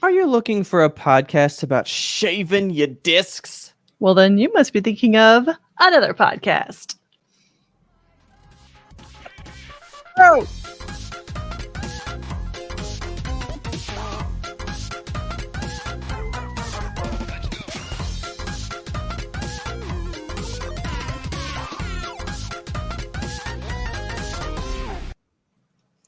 Are you looking for a podcast about shaving your discs? Well, then you must be thinking of another podcast. Oh!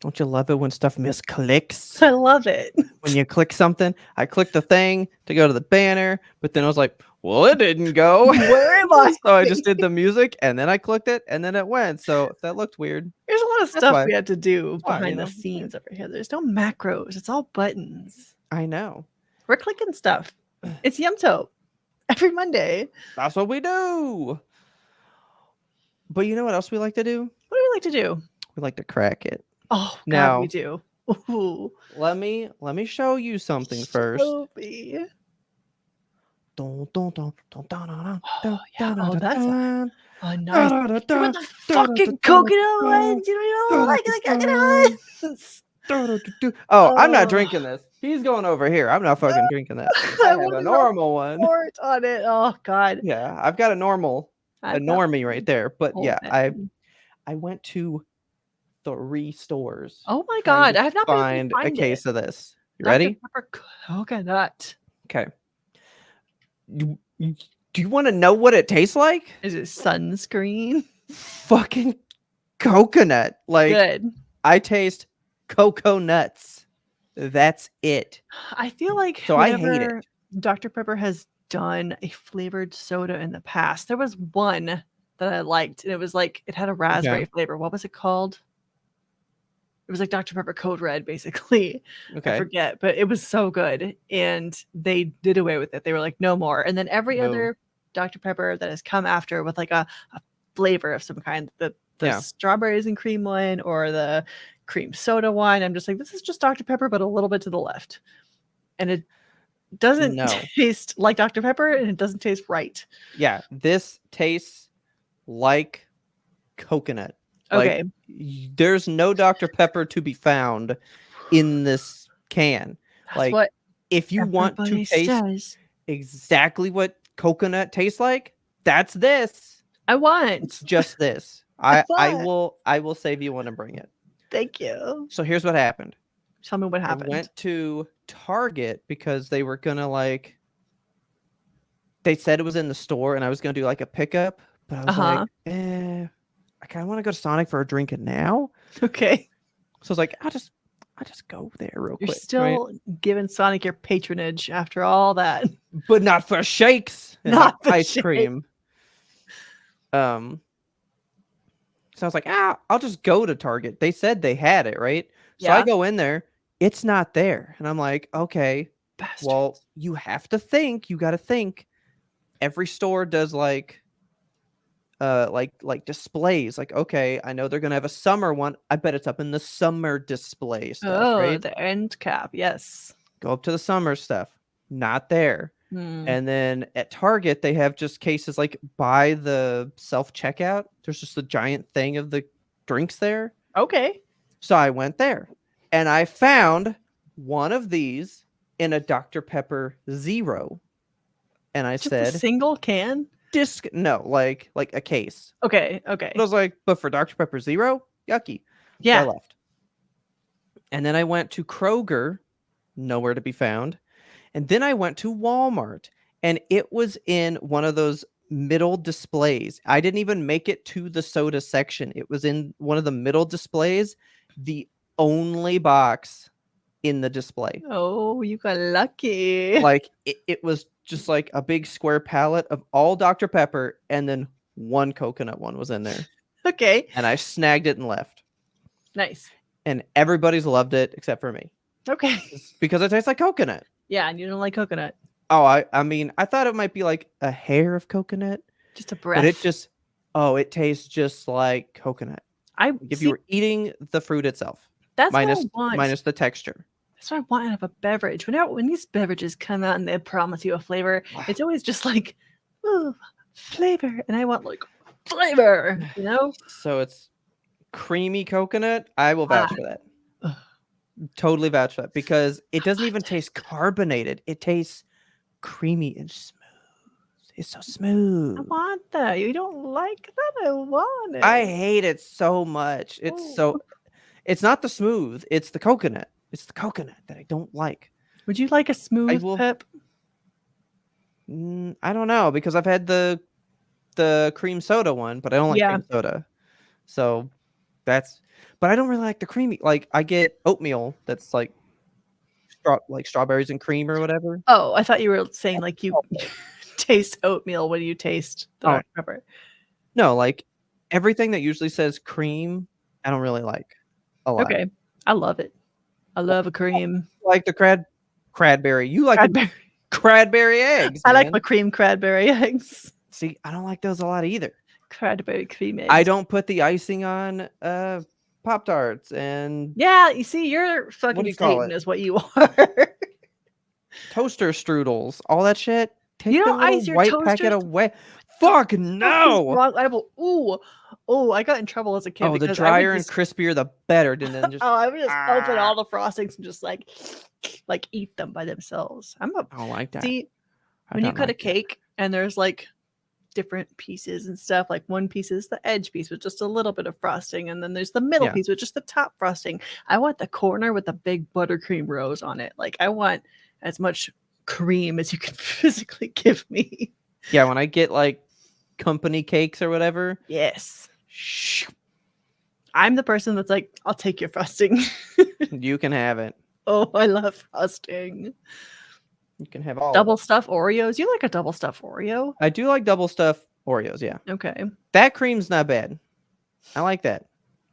Don't you love it when stuff misclicks? I love it. When you click something, I clicked the thing to go to the banner, but then I was like, well, it didn't go. Where am I? So I just did the music and then I clicked it and then it went. So that looked weird. There's a lot of That's stuff why. we have to do why, behind you the know, scenes over here. There's no macros. It's all buttons. I know. We're clicking stuff. It's YMBToAP every Monday. That's what we do. But you know what else we like to do? What do we like to do? We like to crack it. Oh, God, Now, we do. Ooh. let me show you something first. Shelby. Dun, dun, dun, dun, dun, dun, dun, Oh, yeah. dun, Oh, dun, that's dun, a nice. dun, dun, With dun, the dun, fucking dun, coconut dun, ones. You don't dun, like the dun, coconut ones. Oh, I'm not Oh. drinking this. He's going over here. I'm not fucking drinking that. I have a normal one. Report on it. Oh, God. Yeah, I've got a normal, a normie right there. But Oh, yeah, man. I went to 3 stores. Oh my trying God. to I have not been able to find a find case it. of this. You Dr. ready? Pepper coconut. Okay. Do you want to know what it tastes like? Is it sunscreen? Fucking coconut. Like, Good. I taste cocoa nuts. That's it. I feel like So I hate whenever it. Dr. Pepper has done a flavored soda in the past, there was one that I liked, and it was like it had a raspberry flavor. What was it called? It was like Dr. Pepper Code Red, basically. Okay. I forget, but it was so good, and they did away with it. They were like, no more. And then every other Dr. Pepper that has come after with like a flavor of some kind, the strawberries and cream one or the cream soda one, I'm just like, this is just Dr. Pepper, but a little bit to the left. And it doesn't taste like Dr. Pepper, and it doesn't taste right. Yeah, this tastes like coconut. Okay. Like, there's no Dr. Pepper to be found in this can. That's like, what if you want to taste exactly what coconut tastes like, that's this. I want. It's just this. I will save you one and bring it. Thank you. So here's what happened. Tell me what happened. I went to Target because they were gonna they said it was in the store and I was gonna do like a pickup, but I was like, I kind of want to go to Sonic for a drink now. Okay. So I was like, I'll just go there real quick. You're still giving Sonic your patronage after all that. But not for shakes and not for ice cream. So I was like, I'll just go to Target. They said they had it, right? So I go in there. It's not there. And I'm like, okay, well, you have to think. You got to think. Every store does like displays. Like, okay, I know they're going to have a summer one. I bet it's up in the summer display stuff, right? The end cap. Yes. Go up to the summer stuff. Not there. And then at Target, they have just cases like by the self-checkout. There's just a giant thing of the drinks there. Okay. So I went there and I found one of these in a Dr. Pepper Zero. And I just said, a single can? No, like a case. Okay. But I was like, but for Dr. Pepper Zero? Yucky. Yeah. So I left. And then I went to Kroger, nowhere to be found. And then I went to Walmart, and it was in one of those middle displays. I didn't even make it to the soda section. It was in one of the middle displays, the only box in the display. Oh, you got lucky. Like, it was just like a big square palette of all Dr. Pepper, and then one coconut one was in there. Okay. And I snagged it and left. Nice. And everybody's loved it except for me. Okay. Because it tastes like coconut. Yeah, and you don't like coconut. Oh, I mean, I thought it might be like a hair of coconut. Just a breath. But it tastes just like coconut. If you were eating the fruit itself. That's minus the texture. That's what I want out of a beverage. When these beverages come out and they promise you a flavor, it's always just like, ooh, flavor. And I want like flavor, you know? So it's creamy coconut. I will vouch for that. Totally vouch for that because it doesn't even taste carbonated. It tastes creamy and smooth. It's so I smooth. want that. You don't like that? I want it. I hate it so much. Oh. It's not the smooth, it's the coconut. It's the coconut that I don't like. Would you like a I smooth will pip? I don't know because I've had the cream soda one, but I don't like Yeah. cream soda. So that's but I don't really like the creamy like I get oatmeal that's like strawberries and cream or whatever. Oh, I thought you were saying like you taste oatmeal when you taste the Oh, Dr. Pepper. no, like everything that usually says cream, I don't really like a lot. Okay. I love it. I love a cream. Like the cradberry. You like the Cradberry. cradberry eggs, I like man. my cream cradberry eggs. See, I don't like those a lot either. Cradberry cream I eggs. don't put the icing on Pop Tarts and Yeah, you see, you're what do fucking you call Satan it? is what you are. Toaster strudels, all that shit. You Take the don't little ice your white packet toasters? away. The Fuck fuck is no. wrong? Oh, I got in trouble as a kid Oh, the because I would drier and just crispier the better. And then just I would just open ah, all the frostings and just like eat them by themselves. I don't like that. See, I when you don't cut a like that. cake and there's like different pieces and stuff, like one piece is the edge piece with just a little bit of frosting, and then there's the middle Yeah. piece with just the top frosting. I want the corner with the big buttercream rose on it. Like I want as much cream as you can physically give me. Yeah, when I get like company cakes or whatever, Yes. shh, I'm the person that's like, I'll take your frosting. you can have it. Oh, I love frosting. You can have all of Double it. stuff Oreos. You like a double stuff Oreo? I do like double stuff Oreos, yeah. Okay. That cream's not bad. I like that.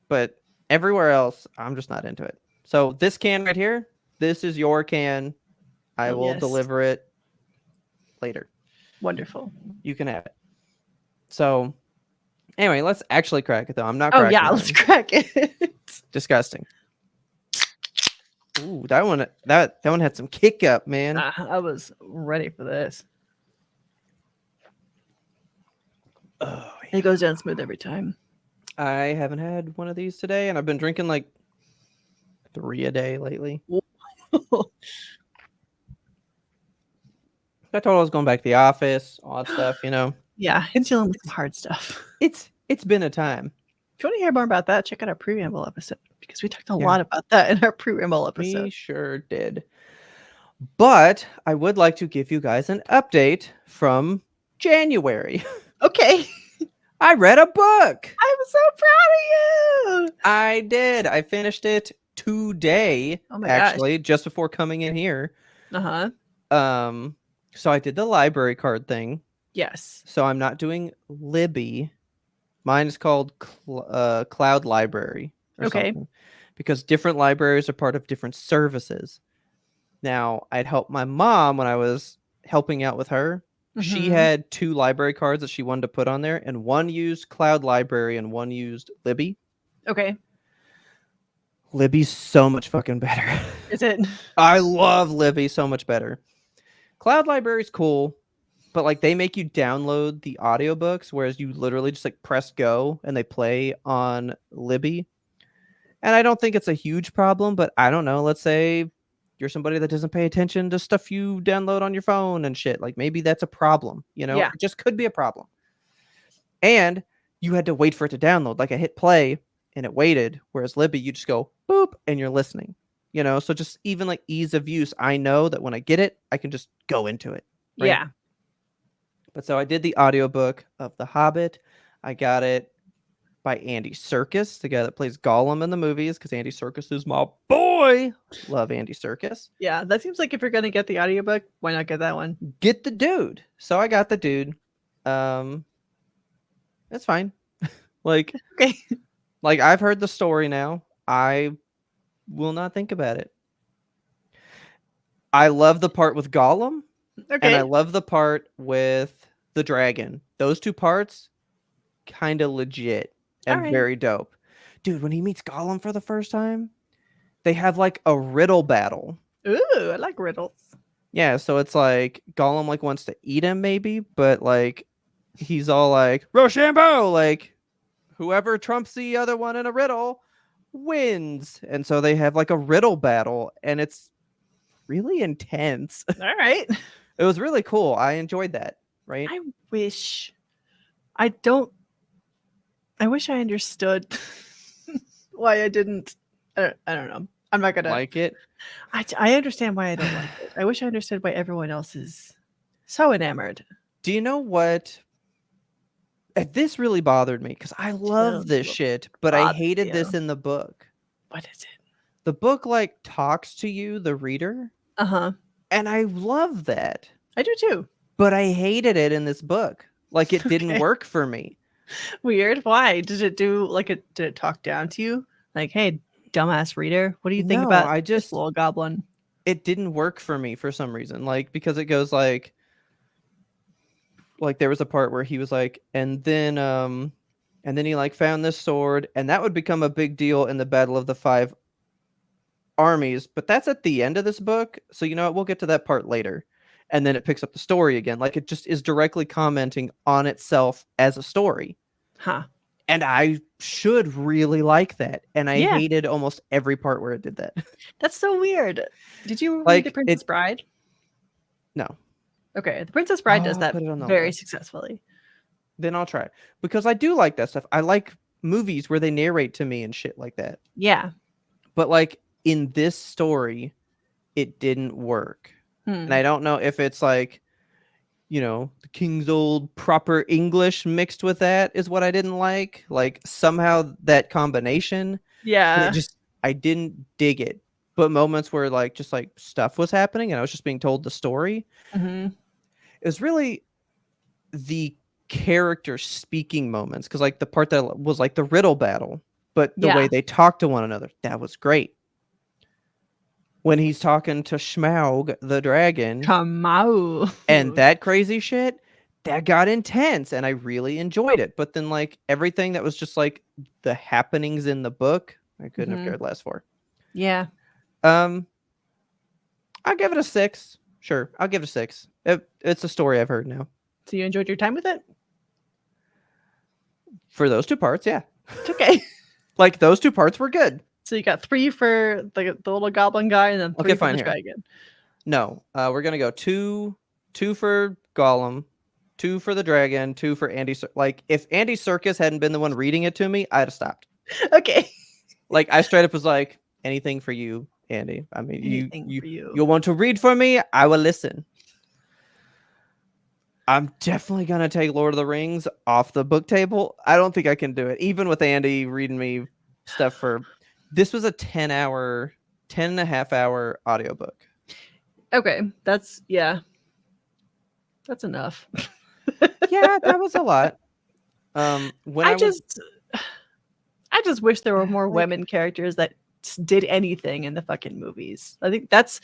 But everywhere else, I'm just not into it. So this can right here, this is your can. I Oh, will yes. deliver it later. Wonderful. You can have it. So anyway, let's actually crack it though. I'm not Oh cracking yeah, mine. let's crack it. Disgusting. Ooh, that one had some kick up, man. I was ready for this. Oh, It goes down smooth every time. I haven't had one of these today, and I've been drinking like 3 a day lately. I told I was going back to the office, all that stuff, you know. Yeah, it's dealing with some hard stuff. It's been a time. If you want to hear more about that, check out our preamble episode because we talked a Yeah. lot about that in our preamble episode. We sure did. But I would like to give you guys an update from January. Okay. I read a book. I'm so proud of you. I did. I finished it today, Oh my actually, just before coming in here. gosh. Uh-huh. So I did the library card thing. Yes. So I'm not doing Libby. Mine is called Cloud Library or Okay. something, because different libraries are part of different services. Now, I'd helped my mom when I was helping out with her. She Mhm. had 2 library cards that she wanted to put on there, and one used Cloud Library and one used Libby. Okay. Libby's so much fucking better. Is it? I love Libby so much better. Cloud Library's cool, but like they make you download the audiobooks, whereas you literally just like press go and they play on Libby. And I don't think it's a huge problem, but I don't know. Let's say you're somebody that doesn't pay attention to stuff you download on your phone and shit. Like maybe that's a problem, you know? Yeah. It just could be a problem. And you had to wait for it to download. Like I hit play and it waited, whereas Libby, you just go boop and you're listening. You know, so just even like ease of use, I know that when I get it, I can just go into it. Right? Yeah. But so I did the audiobook of The Hobbit. I got it by Andy Serkis, the guy that plays Gollum in the movies, because Andy Serkis is my boy. Love Andy Serkis. Yeah. That seems like if you're gonna get the audiobook, why not get that one? Get the dude. So I got the dude. That's fine. Like, Okay. like I've heard the story now. I will not think about it. I love the part with Gollum. And I Okay. love the part with the dragon. Those 2 parts, kind of legit and Alright. very dope. Dude, when he meets Gollum for the first time, they have like a riddle battle. Ooh, I like riddles. Yeah, so it's like Gollum like wants to eat him maybe, but like he's all like Rochambeau, like whoever trumps the other one in a riddle wins. And so they have like a riddle battle, and it's really intense. All right. It was really cool. I enjoyed that, right? I wish I don't I wish I understood why I didn't. I don't know. I'm not gonna. Like it. I understand why I don't like it. I wish I understood why everyone else is so enamored. Do you know what? This really bothered me because I love this shit, but I hated this in the book. What is it? The book like talks to you, the reader, Uh-huh. and I love that. I do too. But I hated it in this book. Like it didn't Okay. work for me. Weird. Why? Did it do like it? Did it talk down to you? Like, hey, dumbass reader, what do you think No, about I this just little goblin? it didn't work for me for some reason. Like because it goes like there was a part where he was like, and then he like found this sword, and that would become a big deal in the Battle of the Five Armies, but that's at the end of this book. So you know what, we'll get to that part later. And then it picks up the story again. Like it just is directly commenting on itself as a story. Huh. And I should really like that. And I Yeah. hated almost every part where it did that. That's so weird. Did you read Like, The Princess Bride? No. Okay, The Princess Bride does I'll that put it on the very list. successfully. Then I'll try it. Because I do like that stuff. I like movies where they narrate to me and shit like that. Yeah. But like in this story, it didn't work. And I don't know if it's like, you know, the King's old proper English mixed with that is what I didn't like. Like somehow that combination. Yeah. I didn't dig it. But moments where like just like stuff was happening and I was just being told the story. Mm-hmm. It was really the character speaking moments. Cause like the part that was like the riddle battle, but the way they talk to one another, that was great. When he's talking to Schmaug the dragon and that crazy shit, that got intense and I really enjoyed it. But then like everything that was just like the happenings in the book, I couldn't have cared less for. Yeah. I'll give it a 6. Sure, I'll give it a 6. It's a story I've heard now. So you enjoyed your time with it? For those 2 parts, yeah. It's okay. Like those 2 parts were good. So you got 3 for the little goblin guy and then 3 for the dragon. No, we're gonna go 2 for Gollum, 2 for the dragon, 2 for Andy. Like if Andy Serkis hadn't been the one reading it to me, I'd have stopped. Okay. Like I straight up was like, anything for you, Andy. I mean, you want to read for me? I will listen. I'm definitely gonna take Lord of the Rings off the book table. I don't think I can do it, even with Andy reading me stuff for. This was a 10.5-hour audiobook. Okay, that's enough. Yeah, that was a lot. When I just wish there were more women characters that did anything in the fucking movies. I think that's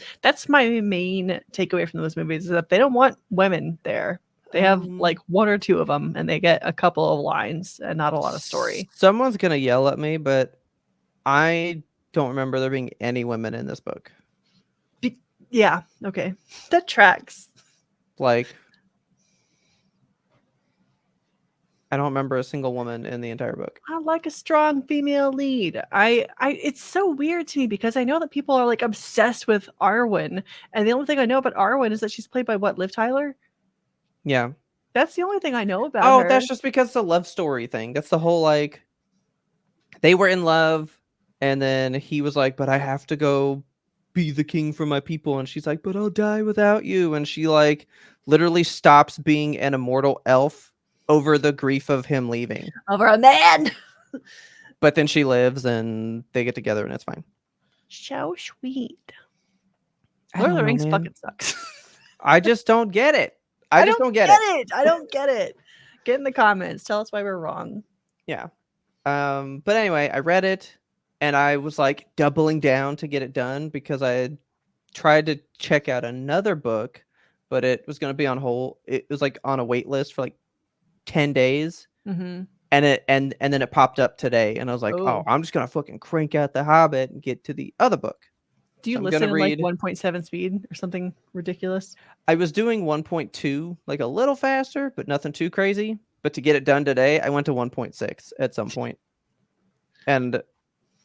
my main takeaway from those movies is that they don't want women there. They have like 1 or 2 of them and they get a couple of lines and not a lot of story. Someone's gonna yell at me, but I don't remember there being any women in this book. Yeah, okay. That tracks. Like I don't remember a single woman in the entire book. I like a strong female lead. It's so weird to me because I know that people are like obsessed with Arwen, and the only thing I know about Arwen is that she's played by what, Liv Tyler? Yeah. That's the only thing I know about her. Oh, that's just because it's a love story thing. That's the whole like they were in love and then he was like, but I have to go be the king for my people. And she's like, but I'll die without you. And she like literally stops being an immortal elf over the grief of him leaving. Over a man. But then she lives and they get together and it's fine. So sweet. Lord of the Rings fucking sucks. I just don't get it. I just don't get it. I don't get it. Get in the comments. Tell us why we're wrong. Yeah. But anyway, I read it and I was like doubling down to get it done because I had tried to check out another book, but it was going to be on hold. It was like on a wait list for like 10 days. Mm-hmm. And then it popped up today and I was like, oh, I'm just going to fucking crank out The Hobbit and get to the other book. Do you listen in like 1.7 speed or something ridiculous? I was doing 1.2, like a little faster, but nothing too crazy. But to get it done today, I went to 1.6 at some point. And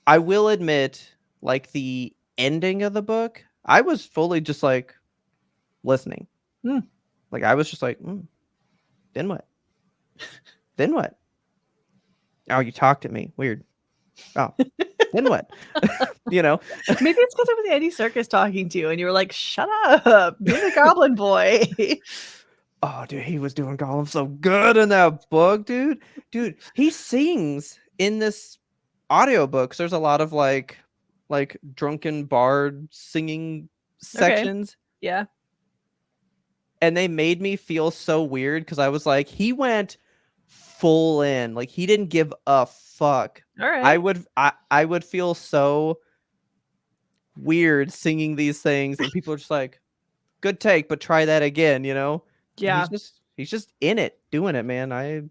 I will admit, like the ending of the book, I was fully just like listening. Like I was just like, then what? Then what? Oh, you talked at me. Weird. Oh, then what? You know? Maybe it's because it was Andy Serkis talking to you, and you were like, "Shut up, you're the Goblin Boy." Oh, dude, he was doing Gollum so good in that book, dude. Dude, he sings in this audiobook. So there's a lot of like drunken bard singing Okay. sections. Yeah. And they made me feel so weird because I was like, he went full in. Like he didn't give a fuck. All right. I would feel so weird singing these things, and people are just like, good take, but try that again, you know? And Yeah. he's just in it, doing it, man. I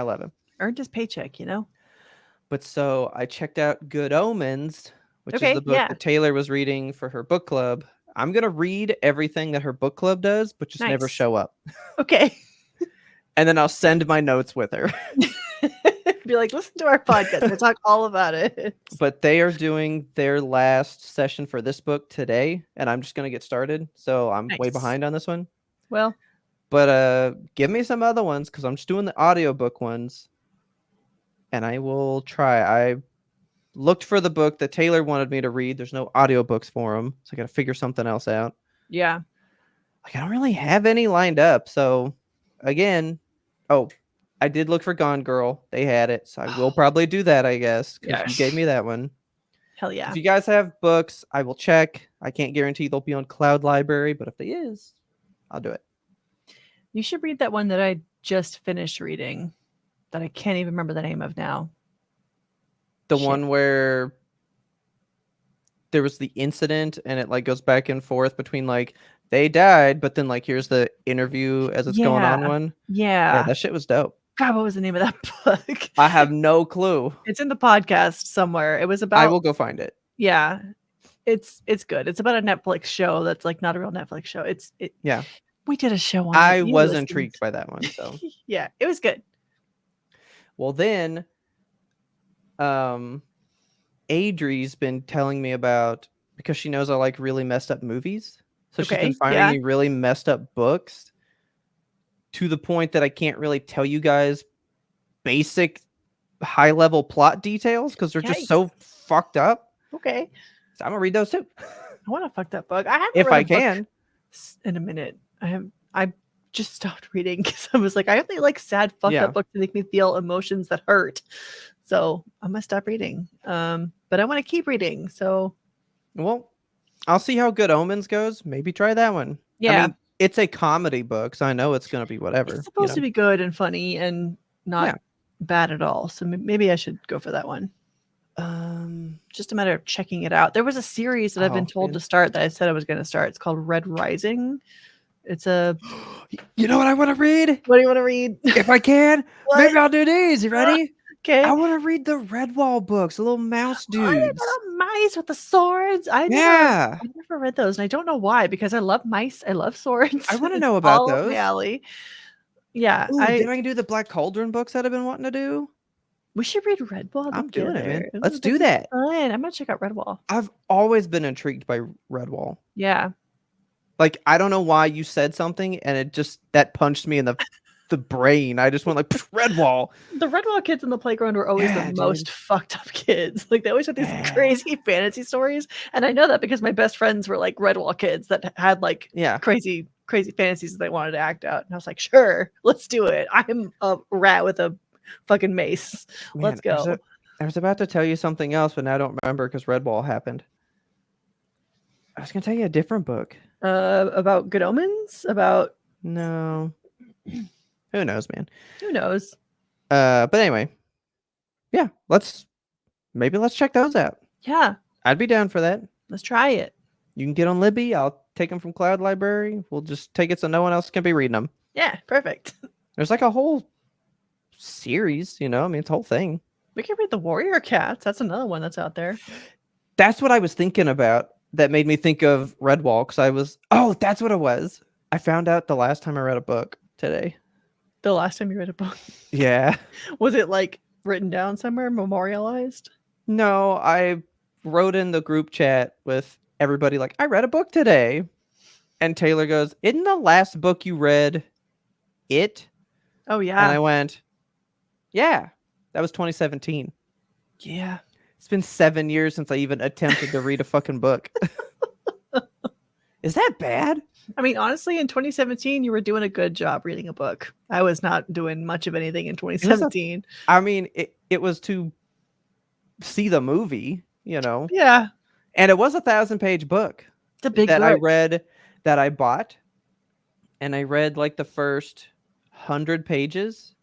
love him. Earned his paycheck, you know? But so I checked out Good Omens, which is the Okay. book Yeah. that Taylor was reading for her book club. I'm gonna read everything that her book club does, but just never Nice. show up. Okay. And then I'll send my notes with her. Be like, listen to our podcast. I talk all about it. But they are doing their last session for this book today, and I'm just gonna get started. So I'm way Nice. behind on this one. Well, But give me some other ones because I'm just doing the audiobook ones. And I will try. I looked for the book that Taylor wanted me to read. There's no audiobooks for him, so I got to figure something else out. yeah. Like I don't really have any lined up. So again, I did look for Gone Girl. They had it, so I will probably do that, I guess, because you gave me that one. Hell yeah. If you guys have books, I will check. I can't guarantee they'll be on Cloud Library, but if they is, I'll do it. You should read that one that I just finished reading that I can't even remember the name of now. The one where there was the incident and it like goes back and forth between like they died, but then like here's the interview as it's going on one. Yeah, that shit was dope. God, what was the name of that book? I have no clue. It's in the podcast somewhere. It was about I will go find it. Yeah. It's good. It's about a Netflix show that's like not a real Netflix show. Yeah. We did a show on it. I You was listened. intrigued by that one, so. Yeah, it was good. Well, then Adri's been telling me about, because she knows I like really messed up movies. So she's been finding me really messed up books to the point that I can't really tell you guys basic high level plot details because they're just so fucked up. Okay. So I'm gonna read those too. I want a fucked up book. I haven't if read I can in a minute. I just stopped reading because I was like, I only like sad fucked up books that make me feel emotions that hurt. So I'm gonna stop reading. But I want to keep reading. So well, I'll see how Good Omens goes. Maybe try that one. Yeah. I mean, it's a comedy book, so I know it's gonna be whatever. It's supposed to be good and funny and not bad at all. So maybe I should go for that one. Just a matter of checking it out. There was a series that I've been told to start that I said I was going to start. It's called Red Rising. It's a. You know what I want to read? What do you want to read? If I can, maybe I'll do these. You ready? Okay. I want to read the Redwall books, the little mouse dudes. Little mice with the swords. I never read those, and I don't know why. Because I love mice. I love swords. I want to know about those. My alley. Yeah. Ooh, then I can do the Black Cauldron books that I've been wanting to do. We should read Redwall. I'm doing it, man. Let's do that. Fun. I'm gonna check out Redwall. I've always been intrigued by Redwall. Yeah. Like I don't know why you said something and it just that punched me in the brain. I just went like Redwall. The Redwall kids in the playground were always the most fucked up kids. Like they always had these crazy fantasy stories, and I know that because my best friends were like Redwall kids that had like crazy fantasies that they wanted to act out, and I was like, sure, let's do it. I'm a rat with a fucking mace. Man, let's go. I was about to tell you something else, but now I don't remember because Redwall happened. I was gonna tell you a different book. About Good Omens? About no. Who knows, man? Who knows? But anyway, yeah, let's check those out. Yeah, I'd be down for that. Let's try it. You can get on Libby. I'll take them from Cloud Library. We'll just take it so no one else can be reading them. Yeah, perfect. There's like a whole series, you know. I mean, it's a whole thing. We can read the Warrior Cats. That's another one that's out there. That's what I was thinking about. That made me think of Redwall because that's what it was. I found out the last time I read a book today. The last time you read a book? Yeah. Was it like written down somewhere, memorialized? No, I wrote in the group chat with everybody like, I read a book today. And Taylor goes, isn't the last book you read it? Oh And yeah. I went, yeah, that was 2017. Yeah. It's been 7 years since I even attempted to read a fucking book. Is that bad? I mean, honestly, in 2017, you were doing a good job reading a book. I was not doing much of anything in 2017. It was to see the movie, Yeah. and it was 1,000-page book It's a big that I book. read, that I bought, and I read like the first 100 pages,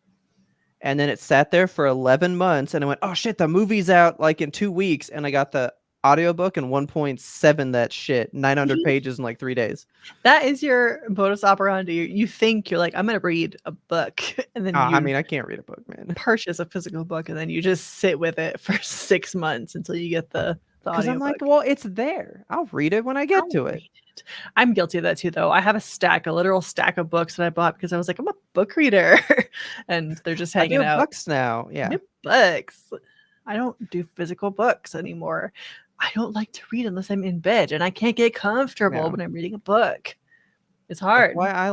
and then it sat there for 11 months, and I went, oh shit, the movie's out like in 2 weeks, and I got the audiobook and 1.7 that shit, 900 pages in like 3 days. That is your modus operandi. You think you're like, I'm going to read a book, and then I you mean, I can't read a book, man. purchase a physical book, and then you just sit with it for 6 months until you get the Because I'm like, audiobook. well, it's there. I'll read it when I get to it. I'm guilty of that too, though. I have a literal stack of books that I bought because I was like, I'm a book reader, and they're just I hanging do out. books now. Yeah. Books. I don't do physical books anymore. I don't like to read unless I'm in bed, and I can't get comfortable when I'm reading a book. It's hard. That's why I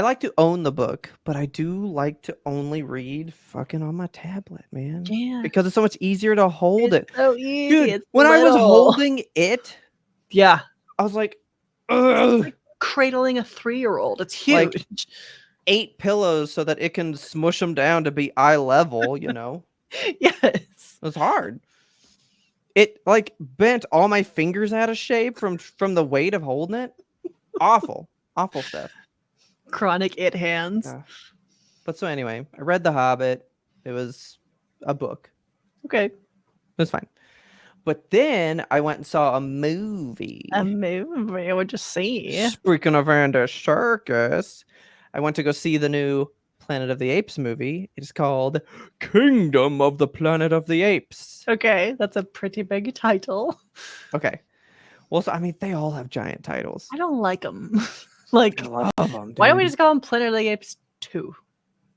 like to own the book, but I do like to only read fucking on my tablet, man. Yeah. Because it's so much easier to hold it. So easy. Dude, It's when I was little. holding it, Yeah. I was like, It's like cradling a 3-year-old. It's huge. Like 8 pillows so that it can smush them down to be eye level, Yes. It was hard. It like bent all my fingers out of shape from the weight of holding it. Awful stuff. Chronic it hands. Yeah. But so anyway, I read The Hobbit. It was a book. Okay. It was fine. But then I went and saw a movie. A movie? What'd you see? Speaking of Andy Serkis, I went to go see the new Planet of the Apes movie. It's called Kingdom of the Planet of the Apes. Okay, that's a pretty big title. Okay. Well, so, I mean, they all have giant titles. I don't like them. Like, I love them, dude. why don't we just call them Planet of the Apes 2?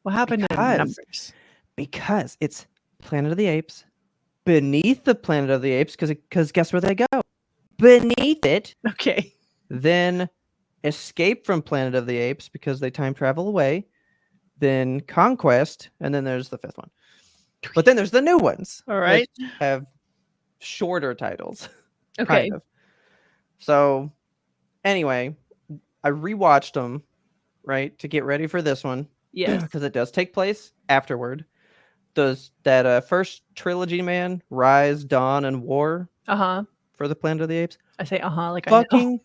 What happened in numbers? Because it's Planet of the Apes, beneath the Planet of the Apes, because guess where they go? Beneath it. Okay. Then Escape from Planet of the Apes, because they time travel away. Then Conquest, and then there's the 5th one. But then there's the new ones. All right. Which have shorter titles. Okay. Kind of. So, anyway, I rewatched them, right, to get ready for this one. Yes. Because it does take place afterward. That first trilogy, man, Rise, Dawn, and War. For the Planet of the Apes. I say like fucking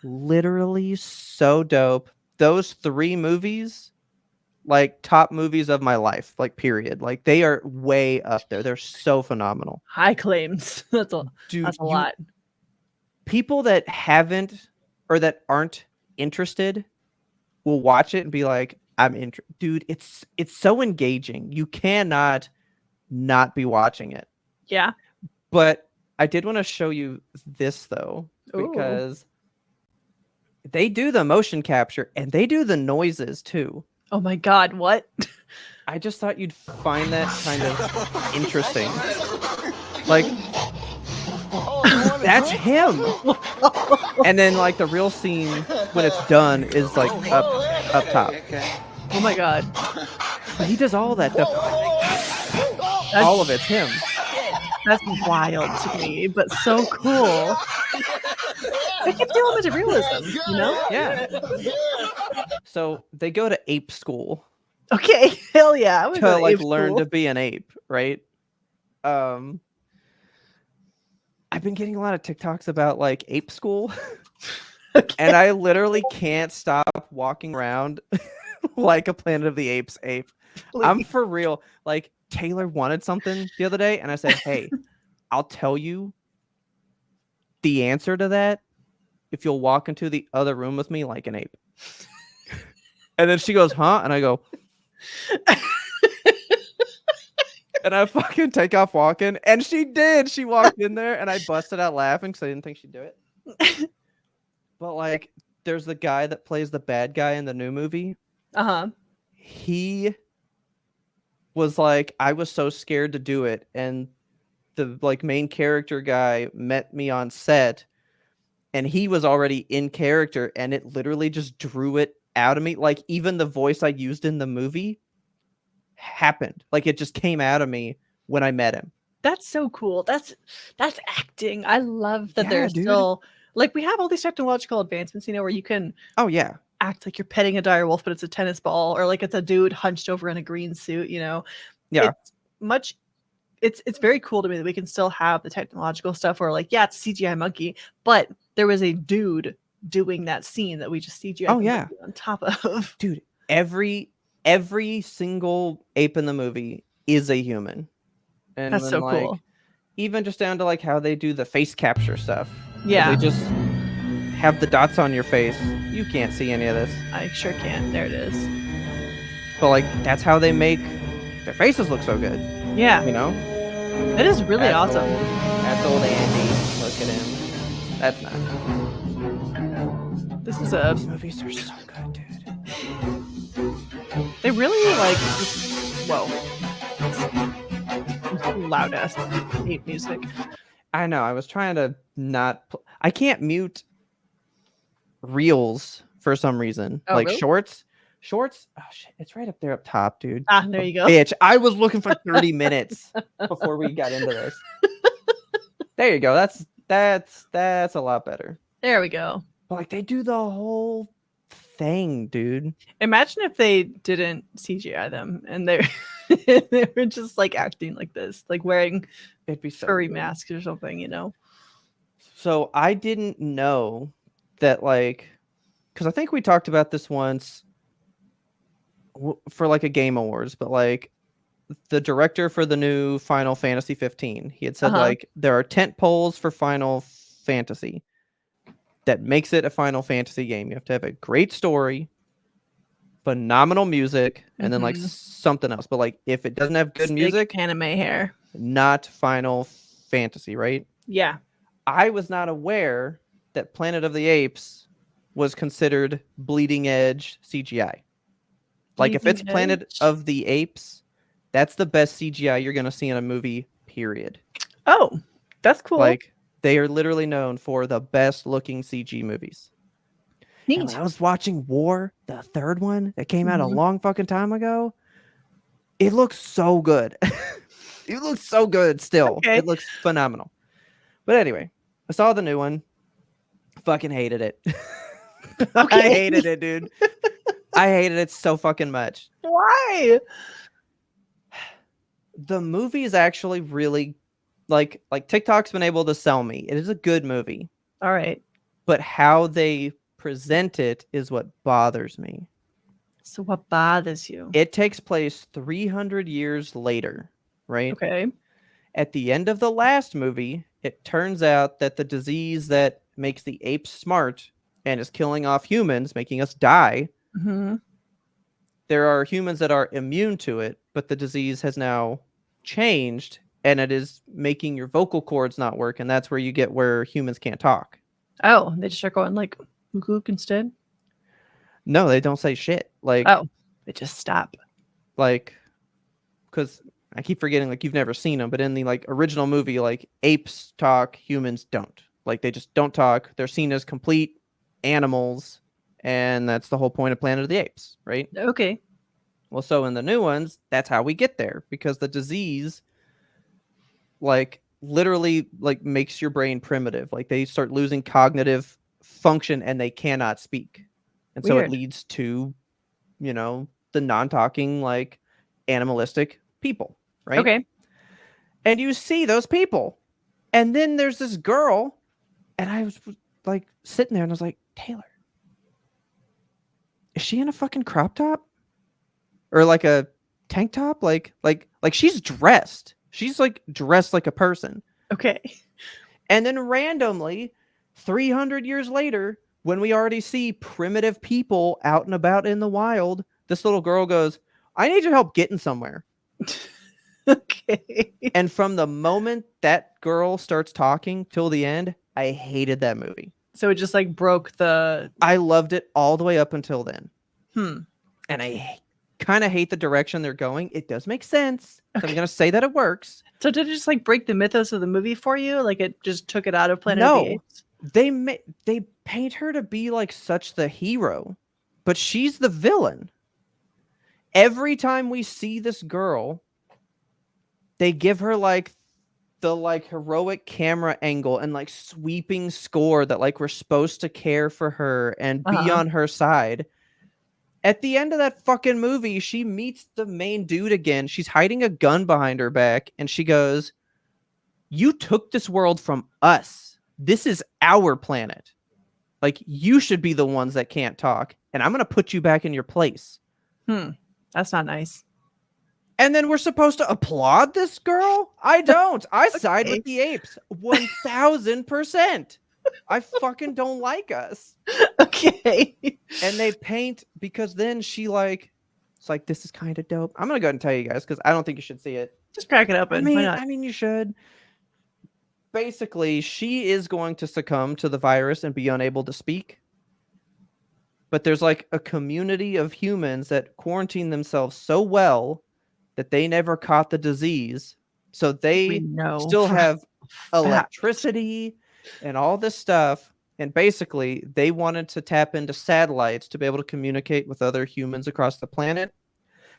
literally so dope. Those 3 movies, like top movies of my life, like period. Like they are way up there. They're so phenomenal. High claims. That's a lot. People that haven't or that aren't interested will watch it and be like, I'm interested. Dude, it's so engaging. You cannot not be watching it. Yeah. But I did want to show you this though, because they do the motion capture and they do the noises too. Oh my God, what? I just thought you'd find that kind of interesting. Like, that's him. And then like the real scene when it's done is like up top. Oh my God. But he does all that stuff. All of it's him. That's wild to me, but so cool. It gives the element of realism, Yeah. So they go to Ape School. Okay, hell yeah. To like learn to be an ape, right? I've been getting a lot of TikToks about like Ape School. Okay. And I literally can't stop walking around like a Planet of the Apes ape. Please. I'm for real. Like Taylor wanted something the other day and I said, hey, I'll tell you the answer to that if you'll walk into the other room with me like an ape. And then she goes, huh? And I go, and I fucking take off walking. And she did. She walked in there and I busted out laughing because I didn't think she'd do it. But like, there's the guy that plays the bad guy in the new movie. He was like, I was so scared to do it, and the like main character guy met me on set, and he was already in character, and it literally just drew it out of me. Like even the voice I used in the movie happened. Like it just came out of me when I met him. That's so cool. That's acting. I love that Yeah, there's dude. still like we have all these technological advancements, you know, where you can Oh yeah. act like you're petting a dire wolf, but it's a tennis ball, or like it's a dude hunched over in a green suit, you know. Yeah. It's much it's very cool to me that we can still have the technological stuff where like, yeah, it's CGI monkey, but there was a dude doing that scene that we just CGI Oh the yeah. monkey on top of. Dude, every single ape in the movie is a human. And That's then so cool. like even just down to like how they do the face capture stuff. Where they Yeah, just have the dots on your face. You can't see any of this. I sure can. There it is. But like that's how they make their faces look so good. Yeah, You know? it is really That's awesome. old. That's old Andy. Look at him. That's not. This is a These movies are so good, dude. they really like whoa loud ass ape music. I know. I was trying to not. I can't mute reels for some reason. Oh Like really? shorts. Shorts. Oh shit! It's right up there up top, dude. Ah, A there you go. bitch. I was looking for 30 minutes before we got into this. There you go. That's a lot better. There we go. But like they do the whole thing, dude. Imagine if they didn't CGI them and they were just like acting like this, like wearing It'd be so furry good. masks or something, you know? So I didn't know that like because I think we talked about this once for like a Game Awards, but like the director for the new Final Fantasy 15, he had said Uh-huh. like there are tent poles for Final Fantasy that makes it a Final Fantasy game. You have to have a great story, phenomenal music, and then like Mhm. something else. But like if it doesn't have good Sick music, anime hair. not Final Fantasy, right? Yeah. I was not aware that Planet of the Apes was considered bleeding edge CGI. Like if it's Bleeding Planet edge. of the Apes, that's the best CGI you're gonna see in a movie, period. Oh, that's cool. Like they are literally known for the best looking CG movies. And when Neat. I was watching War, the third one that came out a Mhm. long fucking time ago, it looks so good. It looks so good still. Okay. It looks phenomenal. But anyway, I saw the new one. Fucking hated it. I Okay. hated it, dude. I hated it so fucking much. Why? The movie is actually really like TikTok's been able to sell me. It is a good movie, All right. but how they present it is what bothers me. So what bothers you? It takes place 300 years later, right? Okay. At the end of the last movie, it turns out that the disease that makes the apes smart and is killing off humans, making us die, Hmm. there are humans that are immune to it, but the disease has now changed and it is making your vocal cords not work. And that's where you get where humans can't talk. Oh, they just start going like gook instead. No, they don't say shit. Oh, they just stop. Like, because I keep forgetting, like, you've never seen them, but in the like original movie, like apes talk, humans don't. Like, they just don't talk. They're seen as complete animals. And that's the whole point of Planet of the Apes, right? Okay. Well, so in the new ones, that's how we get there because the disease like literally like makes your brain primitive. Like they start losing cognitive function and they cannot speak. And so it Weird. leads to, the non-talking like animalistic people, right? Okay. And you see those people. And then there's this girl and I was like sitting there and I was like, "Taylor, is she in a fucking crop top or like a tank top? Like she's dressed. She's like dressed like a person." Okay. And then randomly, 300 years later, when we already see primitive people out and about in the wild, this little girl goes, "I need your help getting somewhere." Okay. And from the moment that girl starts talking till the end, I hated that movie. So it just like broke the I loved it all the way up until then. hmm. And kind of hate the direction they're going. It does make sense. So I'm going to say that it works. So did it just like break the mythos of the movie for you? Like it just took it out of Planet of the No, Apes? they paint her to be like such the hero, but she's the villain. Every time we see this girl, they give her like the like heroic camera angle and like sweeping score that like we're supposed to care for her and be on her side. At the end of that fucking movie, she meets the main dude again. She's hiding a gun behind her back and she goes, "You took this world from us. This is our planet. Like, you should be the ones that can't talk, and I'm going to put you back in your place." That's not nice. And then we're supposed to applaud this girl? I don't. I side Okay. with the apes 1000%. I fucking don't like us. Okay. And they paint, because then she like, it's like, this is kind of dope. I'm going to go ahead and tell you guys because I don't think you should see it. Just crack it open. Why not? I mean, you should. Basically, she is going to succumb to the virus and be unable to speak. But there's like a community of humans that quarantine themselves so well that they never caught the disease. So they still have electricity and all this stuff. And basically, they wanted to tap into satellites to be able to communicate with other humans across the planet.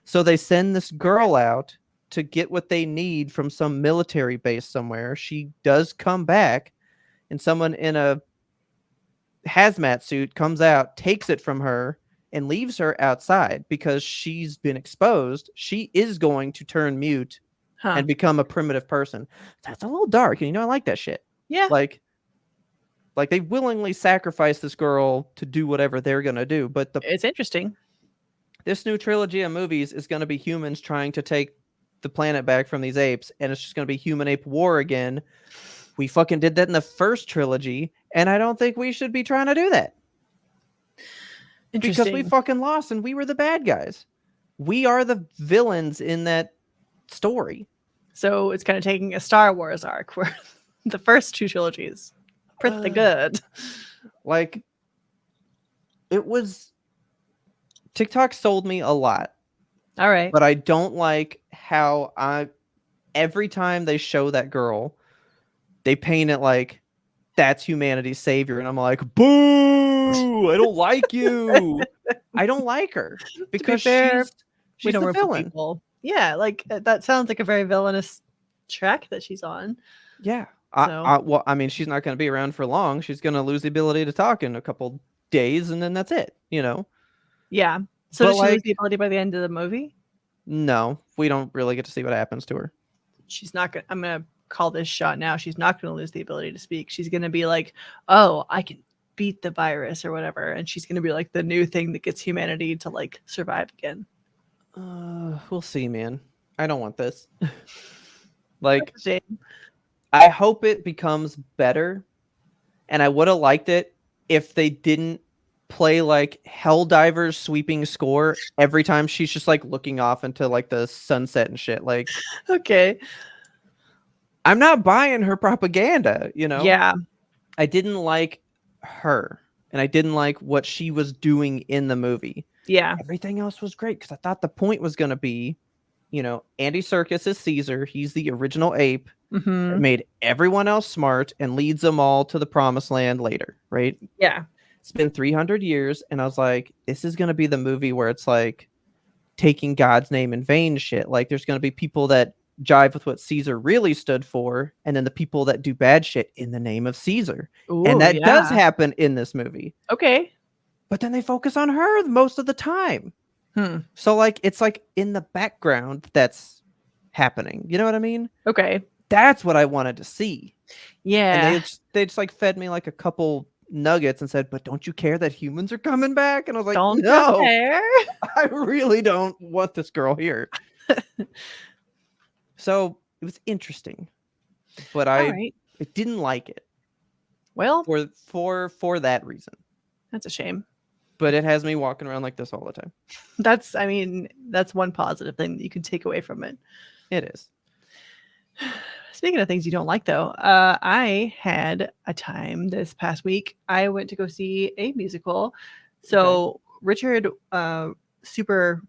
So they send this girl out to get what they need from some military base somewhere. She does come back, and someone in a hazmat suit comes out, takes it from her, and leaves her outside because she's been exposed. She is going to turn mute and become a primitive person. That's a little dark, and I like that shit. Yeah. Like they willingly sacrifice this girl to do whatever they're gonna do. But it's interesting. This new trilogy of movies is gonna be humans trying to take the planet back from these apes, and it's just gonna be human ape war again. We fucking did that in the first trilogy, and I don't think we should be trying to do that. Because we fucking lost and we were the bad guys. We are the villains in that story. So it's kind of taking a Star Wars arc where the first two trilogies pretty good. Like, it was... TikTok sold me a lot. All right. But I don't like how every time they show that girl, they paint it like that's humanity's savior. And I'm like, boo! I don't like you. I don't like her because she's we don't the work villain. For people. Yeah, like that sounds like a very villainous track that she's on. Yeah. Well, I mean, she's not going to be around for long. She's going to lose the ability to talk in a couple days, and then that's it, Yeah. So does she lose the ability by the end of the movie? No, we don't really get to see what happens to her. She's not going to... I'm going to call this shot now. She's not going to lose the ability to speak. She's going to be like, oh, I can beat the virus or whatever. And she's going to be like the new thing that gets humanity to like survive again. We'll see, man. I don't want this. Like, I hope it becomes better. And I would have liked it if they didn't play like Helldiver's sweeping score every time she's just like looking off into like the sunset and shit. Like, okay. I'm not buying her propaganda, Yeah. I didn't like her, and I didn't like what she was doing in the movie. Yeah. Everything else was great because I thought the point was going to be, Andy Serkis is Caesar. He's the original ape. Mm-hmm. Made everyone else smart and leads them all to the promised land later, right? Yeah. It's been 300 years, and I was like, this is going to be the movie where it's like taking God's name in vain shit. Like, there's going to be people that jive with what Caesar really stood for, and then the people that do bad shit in the name of Caesar. Ooh, and that does happen in this movie. Okay. But then they focus on her most of the time. So like it's like in the background that's happening. You know what I mean? Okay. That's what I wanted to see. Yeah. And they just like fed me like a couple nuggets and said, but don't you care that humans are coming back? And I was like, don't no, care. I really don't want this girl here. So it was interesting, but I didn't like it. Well, for that reason. That's a shame. But it has me walking around like this all the time. That's one positive thing that you can take away from it. It is. Speaking of things you don't like, though, I had a time this past week. I went to go see a musical. So Richard, super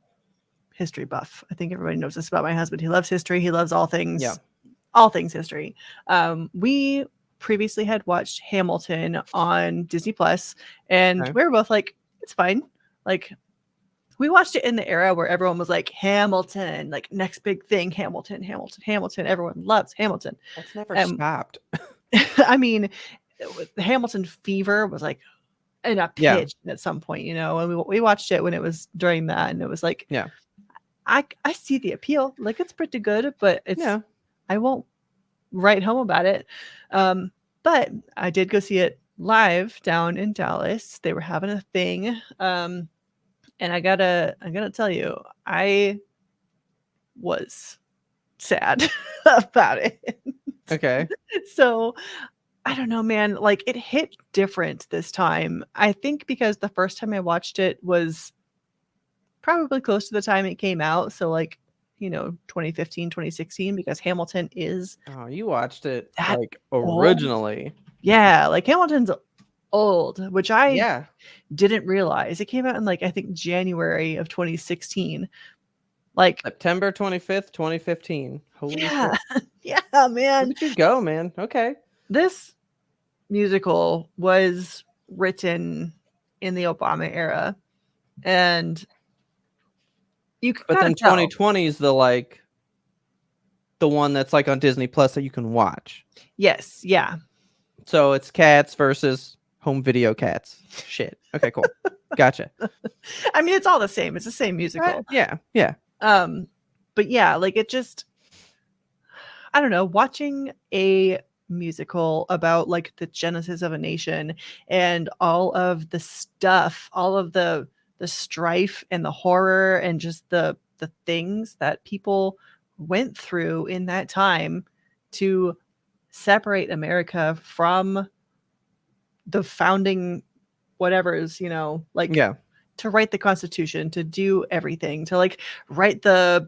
history buff. I think everybody knows this about my husband. He loves history. He loves all Yeah. things history. We previously had watched Hamilton on Disney Plus, and Okay. we were both like, it's fine. Like, we watched it in the era where everyone was like, Hamilton, like next big thing, Hamilton, Hamilton, Hamilton. Everyone loves Hamilton. That's never Um, stopped. I mean, the Hamilton fever was like in a Yeah. pitch at some point, you know, and we watched it when it was during that, and it was like, Yeah. I see the appeal. Like, it's pretty good, but Yeah. I won't write home about it. But I did go see it live down in Dallas. They were having a thing. And I gotta tell you, I was sad about it. Okay. So I don't know, man. Like, it hit different this time. I think because the first time I watched it was probably close to the time it came out. So, like, 2015, 2016, because Hamilton is Oh, you watched it that like old. originally. Yeah, like Hamilton's old, which I Yeah. didn't realize. It came out in, like, I think January of 2016. Like, September 25th, 2015. Holy yeah, shit. yeah, Look man. at you go, man. Okay. This musical was written in the Obama era, and you can But kind then of tell. 2020 is the one that's like on Disney Plus that you can watch. Yes, yeah. So it's cats versus home video cats. Shit. Okay, cool. Gotcha. I mean, it's all the same. It's the same musical. Yeah. Yeah. But yeah, like, it just, I don't know, watching a musical about like the genesis of a nation and all of the stuff, all of the strife and the horror and just the things that people went through in that time to separate America from the founding whatever's, like, Yeah. to write the Constitution, to do everything, to like write they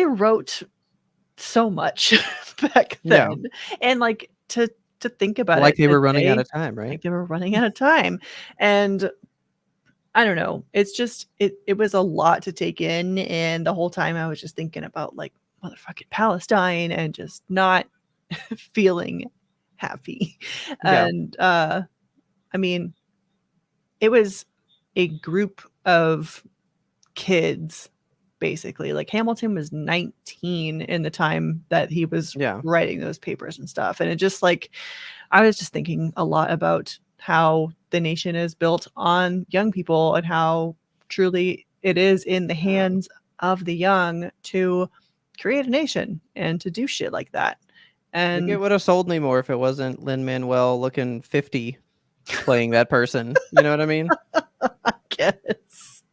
wrote so much back Yeah. then. And like, to think about Like it they were running out today, of time, right? like they were running out of time. And I don't know. It's just it was a lot to take in, and the whole time I was just thinking about like motherfucking Palestine and just not feeling happy. Yeah. And I mean, it was a group of kids, basically. Like, Hamilton was 19 in the time that he was Yeah. writing those papers and stuff. And it just, like, I was just thinking a lot about how the nation is built on young people and how truly it is in the hands of the young to create a nation and to do shit like that. Like, it And would have sold me more if it wasn't Lin-Manuel looking 50 playing that person. You know what I mean? I guess.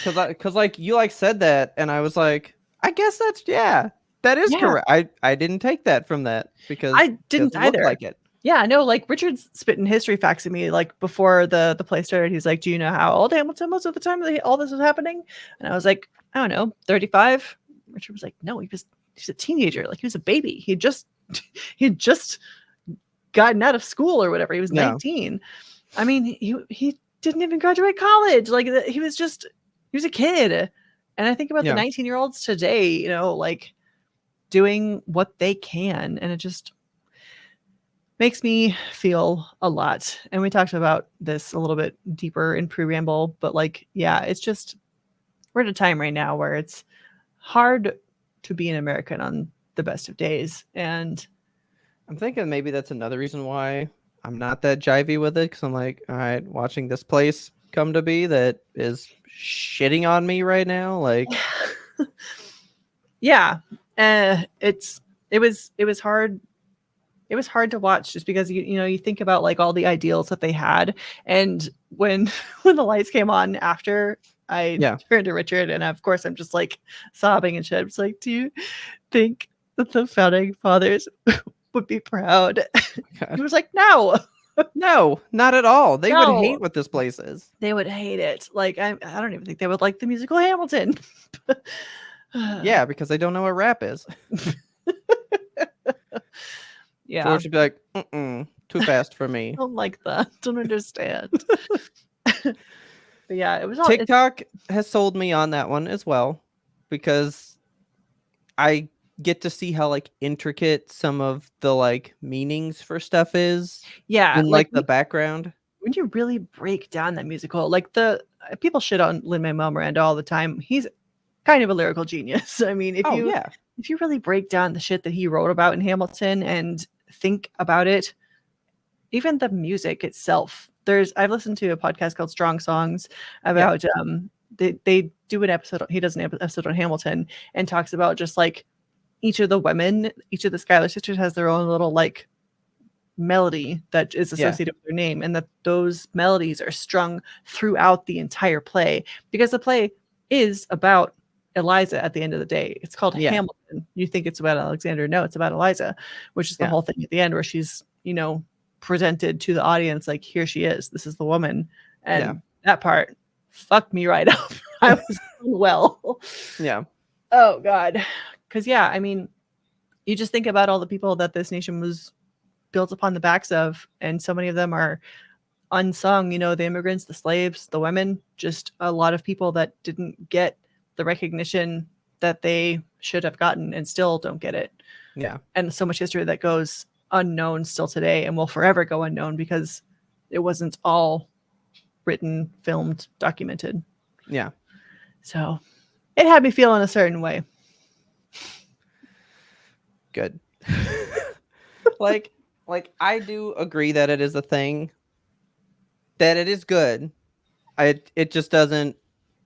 Cause like you like said that, and I was like, I guess that is Yeah, correct. I didn't take that from that because I it didn't doesn't look either. like it. Yeah, no, like, Richard's spitting history facts at me, like, before the play started. He's like, "Do you know how old Hamilton was at the time that all this was happening?" And I was like, "I don't know, 35." Richard was like, "No, he's a teenager. Like, he was a baby. He had just gotten out of school or whatever. He was Yeah. 19. I mean, he didn't even graduate college. Like, he was a kid." And I think about the Yeah. 19-year-olds today, like, doing what they can, and it just makes me feel a lot. And we talked about this a little bit deeper in preamble, but like, yeah, it's just, we're at a time right now where it's hard to be an American on the best of days. And I'm thinking maybe that's another reason why I'm not that jivey with it. Cause I'm like, all right, watching this place come to be that is shitting on me right now. Like, yeah, it was hard. It was hard to watch just because you think about like all the ideals that they had, and when when the lights came on after I yeah. turned to Richard, and of course I'm just like sobbing and shit. It's like, do you think that the founding fathers would be proud? He God. was like, no, No, not at all. They would no, hate what this place is. they would hate it. Like, I don't even think they would like the musical Hamilton. Yeah, because they don't know what rap is. Yeah, George would be like, too fast for me. don't like that. Don't understand. But yeah, it was all TikTok has sold me on that one as well, because I get to see how like intricate some of the like meanings for stuff is yeah, in like the background. when you really break down that musical, like people shit on Lin-Manuel Miranda all the time. He's kind of a lyrical genius. I mean, if you really break down the shit that he wrote about in Hamilton and think about it, even the music itself. I've listened to a podcast called Strong Songs about they do an episode. He does an episode on Hamilton and talks about just like each of the women, each of the Schuyler sisters has their own little like melody that is associated with their name, and that those melodies are strung throughout the entire play, because the play is about Eliza at the end of the day. It's called Hamilton. You think it's about Alexander. No, it's about Eliza, which is the whole thing at the end where she's, presented to the audience like, here she is. This is the woman. And that part fucked me right up. I was well. Yeah. Oh, God. Because, I mean, you just think about all the people that this nation was built upon the backs of, and so many of them are unsung, the immigrants, the slaves, the women, just a lot of people that didn't get the recognition that they should have gotten and still don't get it. Yeah. And so much history that goes unknown still today and will forever go unknown because it wasn't all written, filmed, documented. Yeah. So it had me feeling a certain way. Good. like I do agree that it is a thing, that it is good. It just doesn't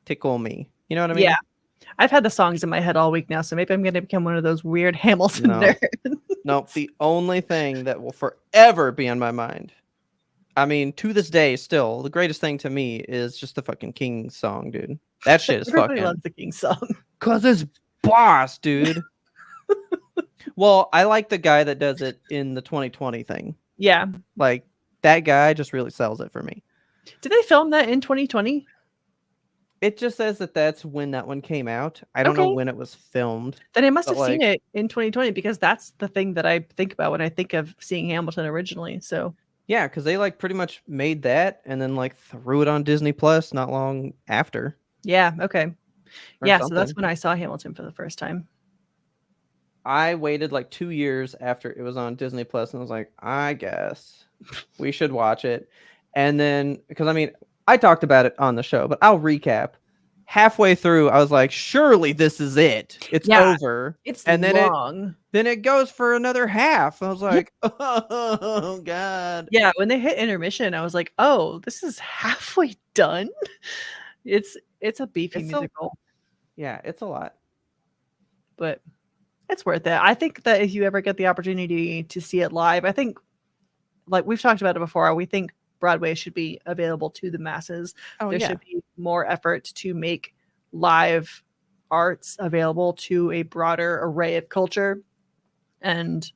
tickle me. You know what I mean? Yeah. I've had the songs in my head all week now, so maybe I'm going to become one of those weird Hamilton nerds. No, the only thing that will forever be on my mind, I mean, to this day, still, the greatest thing to me is just the fucking King song, dude. That shit is Everybody fucking... loves the King song. Because it's boss, dude. Well, I like the guy that does it in the 2020 thing. Yeah. Like, that guy just really sells it for me. Did they film that in 2020? It just says that that's when that one came out. I don't know when it was filmed. Then I must have seen it in 2020, because that's the thing that I think about when I think of seeing Hamilton originally. So yeah, because they like pretty much made that and then like threw it on Disney Plus not long after. Yeah. Okay. Yeah. So that's when I saw Hamilton for the first time. I waited like 2 years after it was on Disney Plus, and I was like, I guess we should watch it. And then, because I mean, I talked about it on the show, but I'll recap. Halfway through, I was like, surely this is it. It's over. It's and then long. Then it goes for another half. I was like, oh, God. Yeah, when they hit intermission, I was like, oh, this is halfway done? It's a beefy musical. It's a lot. But it's worth it. I think that if you ever get the opportunity to see it live, I think, like we've talked about it before, we think Broadway should be available to the masses. There should be more effort to make live arts available to a broader array of culture. And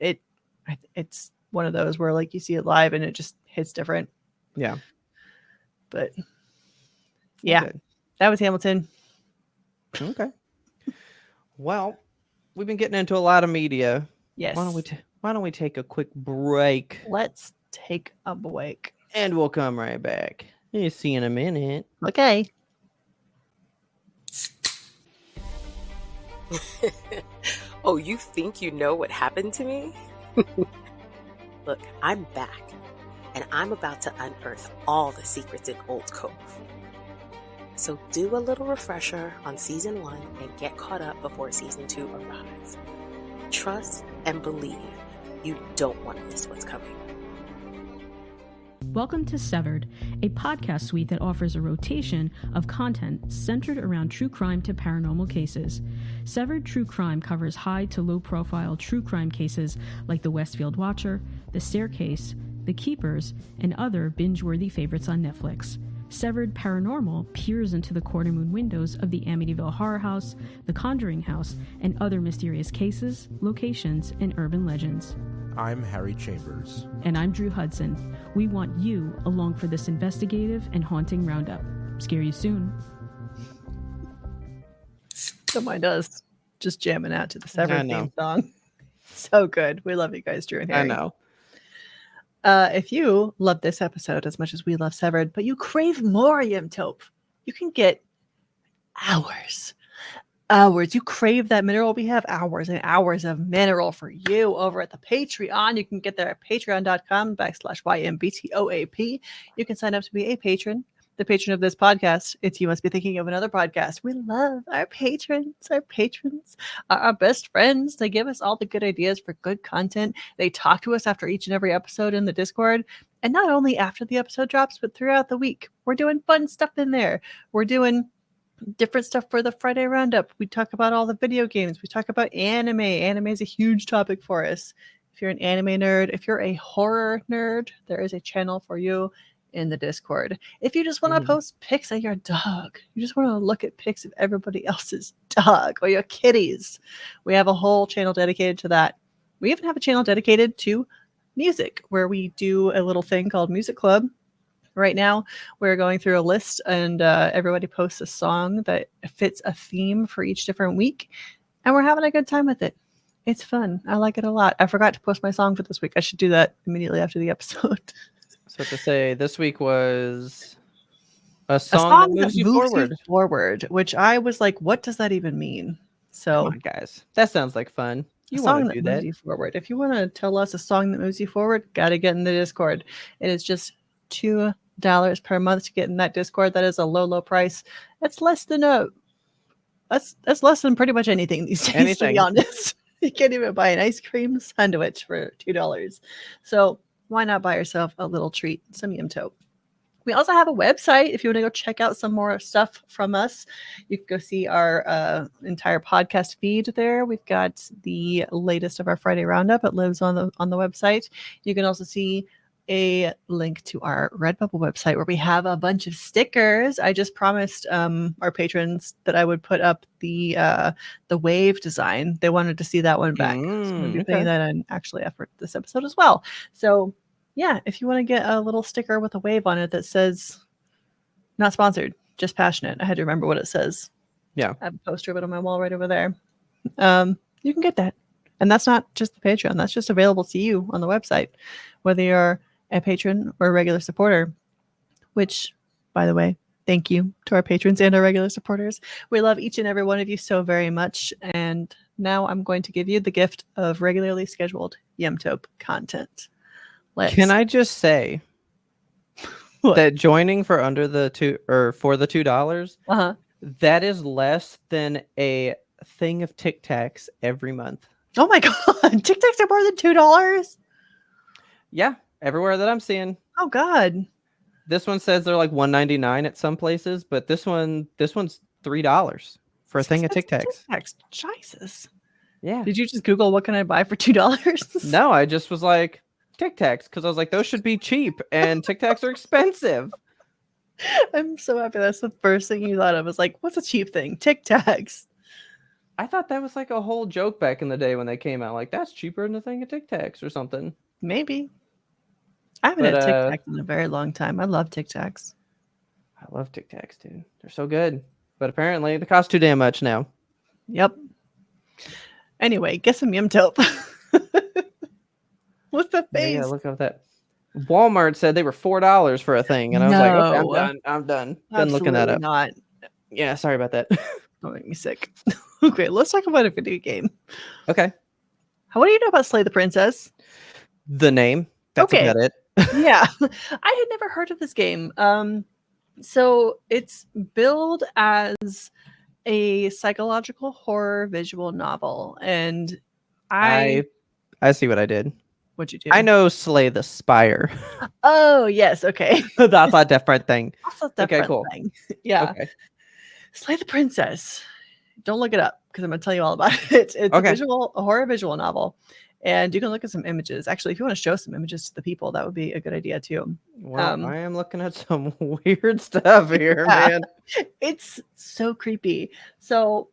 it's one of those where like you see it live and it just hits different. Yeah. But yeah, that was Hamilton. Okay. Well, we've been getting into a lot of media. Yes. Why don't we take a quick break? Let's take a break. And we'll come right back. See you in a minute. Okay. Oh, you think you know what happened to me? Look, I'm back, and I'm about to unearth all the secrets in Old Cove. So do a little refresher on Season 1 and get caught up before Season 2 arrives. Trust and believe. You don't want to miss what's coming. Welcome to Severed, a podcast suite that offers a rotation of content centered around true crime to paranormal cases. Severed True Crime covers high to low profile true crime cases like the Westfield Watcher, The Staircase, The Keepers, and other binge-worthy favorites on Netflix. Severed Paranormal peers into the corner-moon windows of the Amityville Horror House, the Conjuring House, and other mysterious cases, locations, and urban legends. I'm Harry Chambers. And I'm Drew Hudson. We want you along for this investigative and haunting roundup. Scare you soon. Don't mind us just jamming out to the Severed theme song. So good. We love you guys, Drew and Harry. I know. If you love this episode as much as we love Severed, but you crave more YMBToAP, you can get hours. You crave that mineral. We have hours and hours of mineral for you over at the Patreon. You can get there at patreon.com/YMBToAP. You can sign up to be a patron, the patron of this podcast. It's You Must Be Thinking of Another Podcast. We love our patrons. Our patrons are our best friends. They give us all the good ideas for good content. They talk to us after each and every episode in the Discord. And not only after the episode drops, but throughout the week. We're doing fun stuff in there. We're doing different stuff for the Friday Roundup. We talk about all the video games. We talk about anime. Anime is a huge topic for us. If you're an anime nerd, if you're a horror nerd, there is a channel for you in the Discord. If you just want to post pics of your dog, you just want to look at pics of everybody else's dog or your kitties, we have a whole channel dedicated to that. We even have a channel dedicated to music where we do a little thing called Music Club. Right now, we're going through a list, and everybody posts a song that fits a theme for each different week, and we're having a good time with it. It's fun. I like it a lot. I forgot to post my song for this week. I should do that immediately after the episode. So to say, this week was a song that moves you forward, which I was like, what does that even mean? So, come on, guys, that sounds like fun. You want to do that? Moves you forward. If you want to tell us a song that moves you forward, got to get in the Discord. It is just $2 per month to get in that Discord. That is a low price. That's less than that's less than pretty much anything these days, to be honest. You can't even buy an ice cream sandwich for $2. So why not buy yourself a little treat, some YMBToAP? We also have a website. If you want to go check out some more stuff from us, you can go see our entire podcast feed there. We've got the latest of our Friday Roundup. It lives on the website. You can also see a link to our Redbubble website where we have a bunch of stickers. I just promised our patrons that I would put up the wave design. They wanted to see that one back. So I'm going to be putting that in actually after this episode as well. So yeah, if you want to get a little sticker with a wave on it that says not sponsored, just passionate. I had to remember what it says. Yeah. I have a poster of it on my wall right over there. You can get that. And that's not just the Patreon. That's just available to you on the website, whether you're a patron or a regular supporter, which, by the way, thank you to our patrons and our regular supporters. We love each and every one of you so very much. And now I'm going to give you the gift of regularly scheduled YMBToAP content. Can I just say that joining for under the for the $2, that is less than a thing of Tic Tacs every month. Oh my God. Tic Tacs are more than $2? Yeah, everywhere that I'm seeing. Oh God. This one says they're like $1.99 at some places, but this one's $3 for a thing of Tic Tacs. Jesus. Yeah. Did you just Google what can I buy for $2? No, I just was like Tic Tacs because I was like, those should be cheap, and Tic Tacs are expensive. I'm so happy that's the first thing you thought of. Was like, what's a cheap thing? Tic Tacs. I thought that was like a whole joke back in the day when they came out. Like, that's cheaper than a thing of Tic Tacs or something. Maybe. I haven't had Tic Tacs in a very long time. I love Tic Tacs. I love Tic Tacs, dude. They're so good. But apparently they cost too damn much now. Yep. Anyway, get some YMBToAP. What's the face? Yeah, look up that. Walmart said they were $4 for a thing, and I was like, okay, I'm done. Been looking that up. Not. Yeah, sorry about that. Don't make me sick. Okay, let's talk about a video game. Okay. What do you know about Slay the Princess? The name. That's about it. Yeah. I had never heard of this game. So it's billed as a psychological horror visual novel, and I see what I did. What'd you do? I know Slay the Spire. Oh yes, okay. That's a different thing. Also a different thing. Yeah. Okay. Slay the Princess. Don't look it up because I'm gonna tell you all about it. It's a horror visual novel. And you can look at some images. Actually, if you want to show some images to the people, that would be a good idea too. Well, I am looking at some weird stuff here, man. It's so creepy. So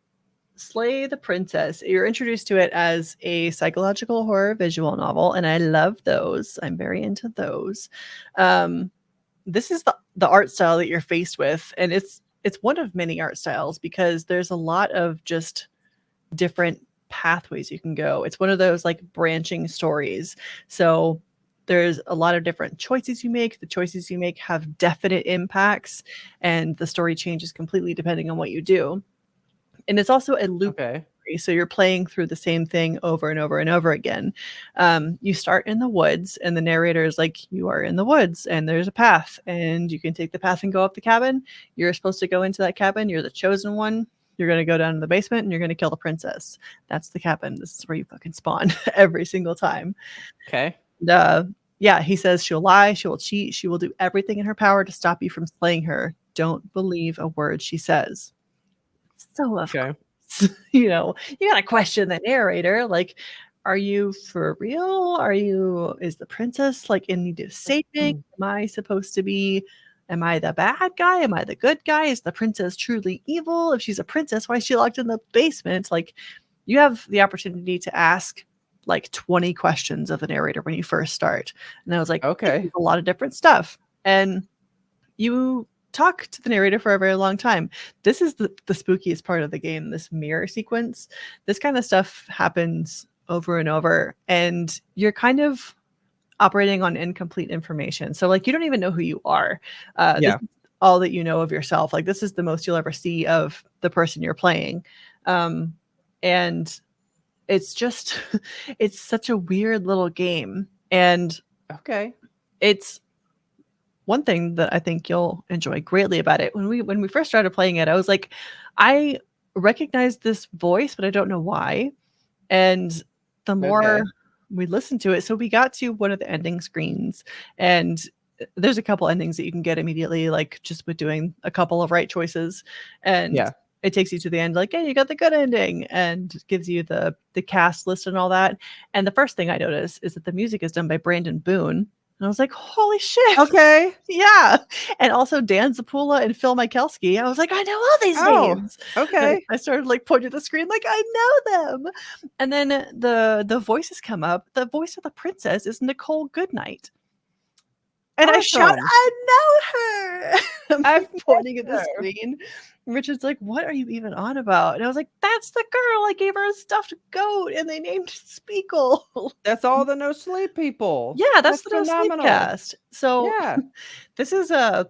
Slay the Princess, you're introduced to it as a psychological horror visual novel, and I love those. I'm very into those. This is the art style that you're faced with, and it's one of many art styles because there's a lot of just different pathways you can go. It's one of those like branching stories. So there's a lot of different choices you make. The choices you make have definite impacts, and the story changes completely depending on what you do. And it's also a loop. Okay. So you're playing through the same thing over and over and over again. You start in the woods, and the narrator is like, you are in the woods, and there's a path, and you can take the path and go up the cabin. You're supposed to go into that cabin. You're the chosen one. You're going to go down to the basement, and you're going to kill the princess. That's the cabin. This is where you fucking spawn every single time. Okay. Yeah, he says she'll lie, she will cheat, she will do everything in her power to stop you from slaying her. Don't believe a word she says. So of course, you gotta question the narrator. Like, are you for real? Is the princess like in need of saving? Am I the bad guy? Am I the good guy? Is the princess truly evil? If she's a princess, why is she locked in the basement? Like, you have the opportunity to ask like 20 questions of the narrator when you first start. And I was like, okay, a lot of different stuff. And you talk to the narrator for a very long time. This is the spookiest part of the game, this mirror sequence. This kind of stuff happens over and over, and you're kind of operating on incomplete information. So like, you don't even know who you are. This is all that you know of yourself. Like, this is the most you'll ever see of the person you're playing. And it's just, it's such a weird little game. And it's one thing that I think you'll enjoy greatly about it. When we first started playing it, I was like, I recognize this voice, but I don't know why. And the more we listened to it, so we got to one of the ending screens, and there's a couple endings that you can get immediately, like just with doing a couple of right choices. And it takes you to the end, like, hey, you got the good ending, and gives you the cast list and all that. And the first thing I noticed is that the music is done by Brandon Boone. And I was like, holy shit. Okay. Yeah. And also Dan Zapula and Phil Michalski. I was like, I know all these names. Okay. And I started like pointing to the screen like, I know them. And then the voices come up. The voice of the princess is Nicole Goodnight. And I shout, I know her. I'm pointing at the screen. And Richard's like, what are you even on about? And I was like, that's the girl. I gave her a stuffed goat, and they named it Speakle. That's all the No Sleep people. Yeah, that's the phenomenal No Sleep cast. So this is a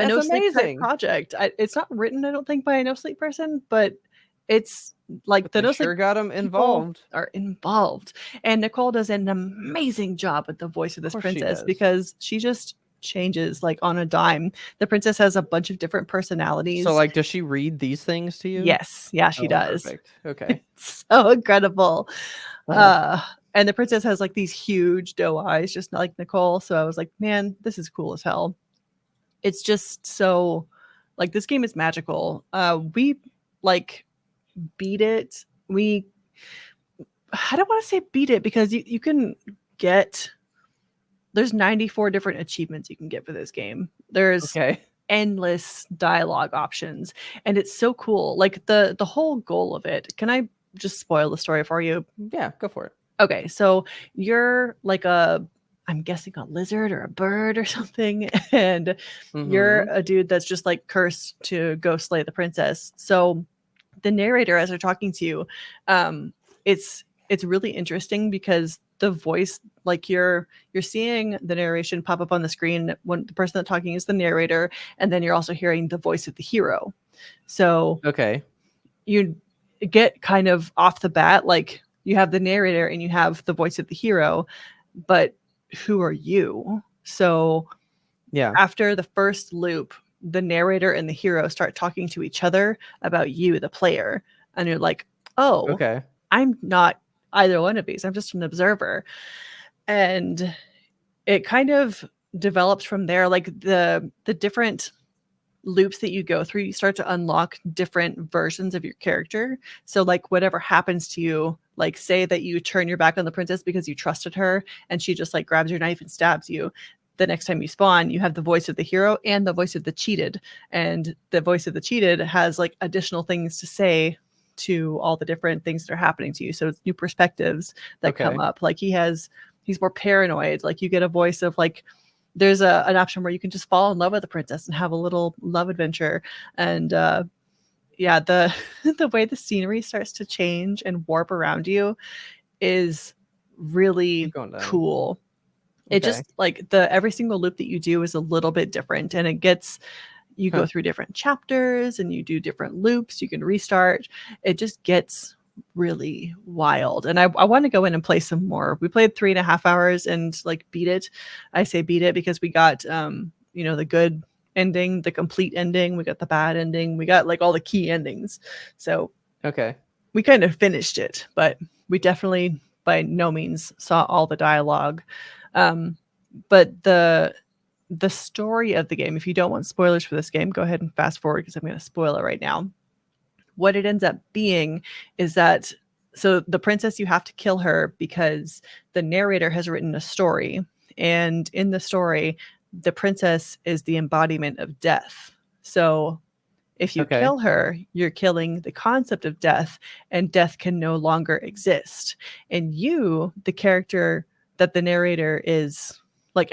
No Sleep type project. It's not written, I don't think, by a No Sleep person, but it's like the No Sleep got them involved. Are involved. And Nicole does an amazing job with the voice of this princess, because she just changes like on a dime. The princess has a bunch of different personalities. So like, does she read these things to you? Yes. Yeah, she does. Perfect. Okay. It's so incredible. And the princess has like these huge doe eyes, just like Nicole. So I was like, man, this is cool as hell. It's just so like, this game is magical. We like beat it. I don't want to say beat it, because you can get, there's 94 different achievements you can get for this game. There's endless dialogue options, and it's so cool. Like the whole goal of it. Can I just spoil the story for you? Yeah, go for it. Okay, so you're like I'm guessing a lizard or a bird or something, and you're a dude that's just like cursed to go slay the princess. So the narrator, as they're talking to you, it's really interesting, because the voice, like you're seeing the narration pop up on the screen when the person that's talking is the narrator, and then you're also hearing the voice of the hero. So you get kind of off the bat, like you have the narrator and you have the voice of the hero, but who are you? So after the first loop, the narrator and the hero start talking to each other about you, the player, and you're like, oh, I'm not either one of these. I'm just an observer. And it kind of develops from there. Like the different loops that you go through, you start to unlock different versions of your character. So like, whatever happens to you, like say that you turn your back on the princess because you trusted her, and she just like grabs your knife and stabs you. The next time you spawn, you have the voice of the hero and the voice of the cheated. And the voice of the cheated has like additional things to say to all the different things that are happening to you. So it's new perspectives that come up. Like he's more paranoid. Like you get a voice of like, there's an option where you can just fall in love with the princess and have a little love adventure. And the way the scenery starts to change and warp around you is really cool. It just like every single loop that you do is a little bit different, and it gets you go through different chapters and you do different loops. You can restart. It just gets really wild. And I want to go in and play some more. We played 3.5 hours and like beat it. I say beat it because we got the good ending, the complete ending. We got the bad ending. We got like all the key endings. So we kind of finished it, but we definitely by no means saw all the dialogue. But the story of the game, if you don't want spoilers for this game, go ahead and fast forward because I'm going to spoil it right now. What it ends up being is that, so the princess, you have to kill her because the narrator has written a story. And in the story, the princess is the embodiment of death. So if you kill her, you're killing the concept of death, and death can no longer exist. And you, the character that the narrator is like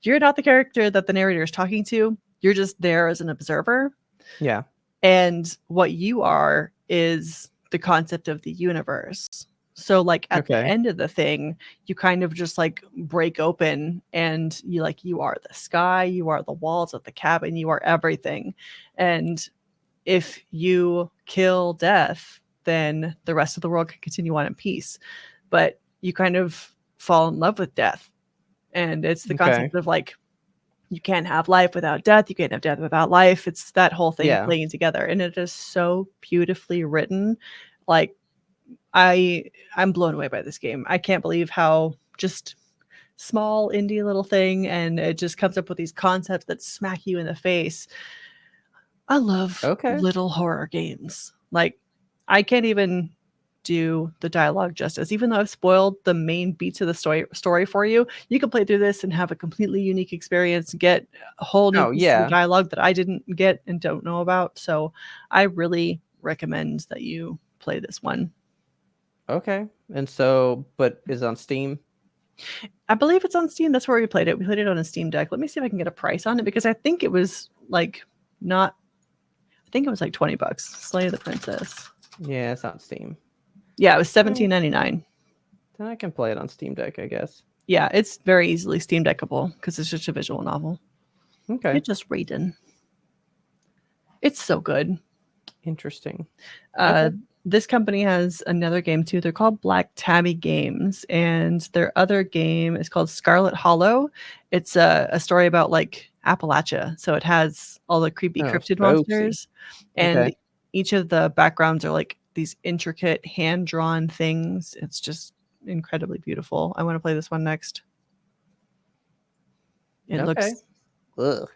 you're not the character that the narrator is talking to. You're just there as an observer. Yeah. And what you are is the concept of the universe. So like at the end of the thing, you kind of just like break open and you are the sky, you are the walls of the cabin, you are everything. And if you kill death, then the rest of the world can continue on in peace. But you kind of fall in love with death. And it's the concept of like, you can't have life without death. You can't have death without life. It's that whole thing playing together. And it is so beautifully written. Like I'm blown away by this game. I can't believe how just small indie little thing. And it just comes up with these concepts that smack you in the face. I love little horror games. Like I can't even do the dialogue justice. Even though I've spoiled the main beats of the story for you, you can play through this and have a completely unique experience, get a whole new piece of dialogue that I didn't get and don't know about. So I really recommend that you play this one. Okay. And so, but is it on Steam? I believe it's on Steam. That's where we played it. We played it on a Steam Deck. Let me see if I can get a price on it because I think it was like I think it was like $20. Slay the Princess. Yeah, it's on Steam. Yeah, it was $17.99. Then I can play it on Steam Deck, I guess. Yeah, it's very easily Steam Deckable because it's just a visual novel. Okay. It's just reading. It's so good. Interesting. This company has another game too. They're called Black Tabby Games, and their other game is called Scarlet Hollow. It's a story about like Appalachia. So it has all the creepy cryptid monsters, and each of the backgrounds are like these intricate hand-drawn things. It's just incredibly beautiful. I want to play this one next. It looks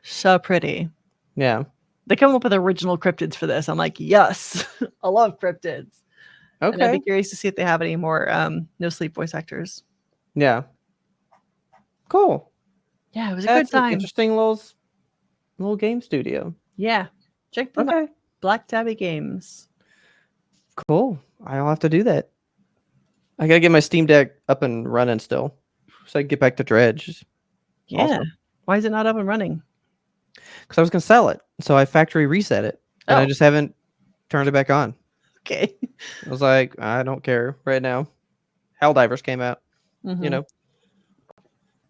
so pretty. Yeah. They come up with original cryptids for this. I'm like, yes, I love cryptids. Okay. And I'd be curious to see if they have any more No Sleep voice actors. Yeah. Cool. Yeah, it was a good time. Interesting little game studio. Yeah. Check them out. Black Tabby Games. Cool. I'll have to do that. I gotta get my Steam Deck up and running still, so I can get back to Dredge. Yeah. Also. Why is it not up and running? Because I was gonna sell it, so I factory reset it, and I just haven't turned it back on. Okay. I was like, I don't care right now. Helldivers came out. Mm-hmm.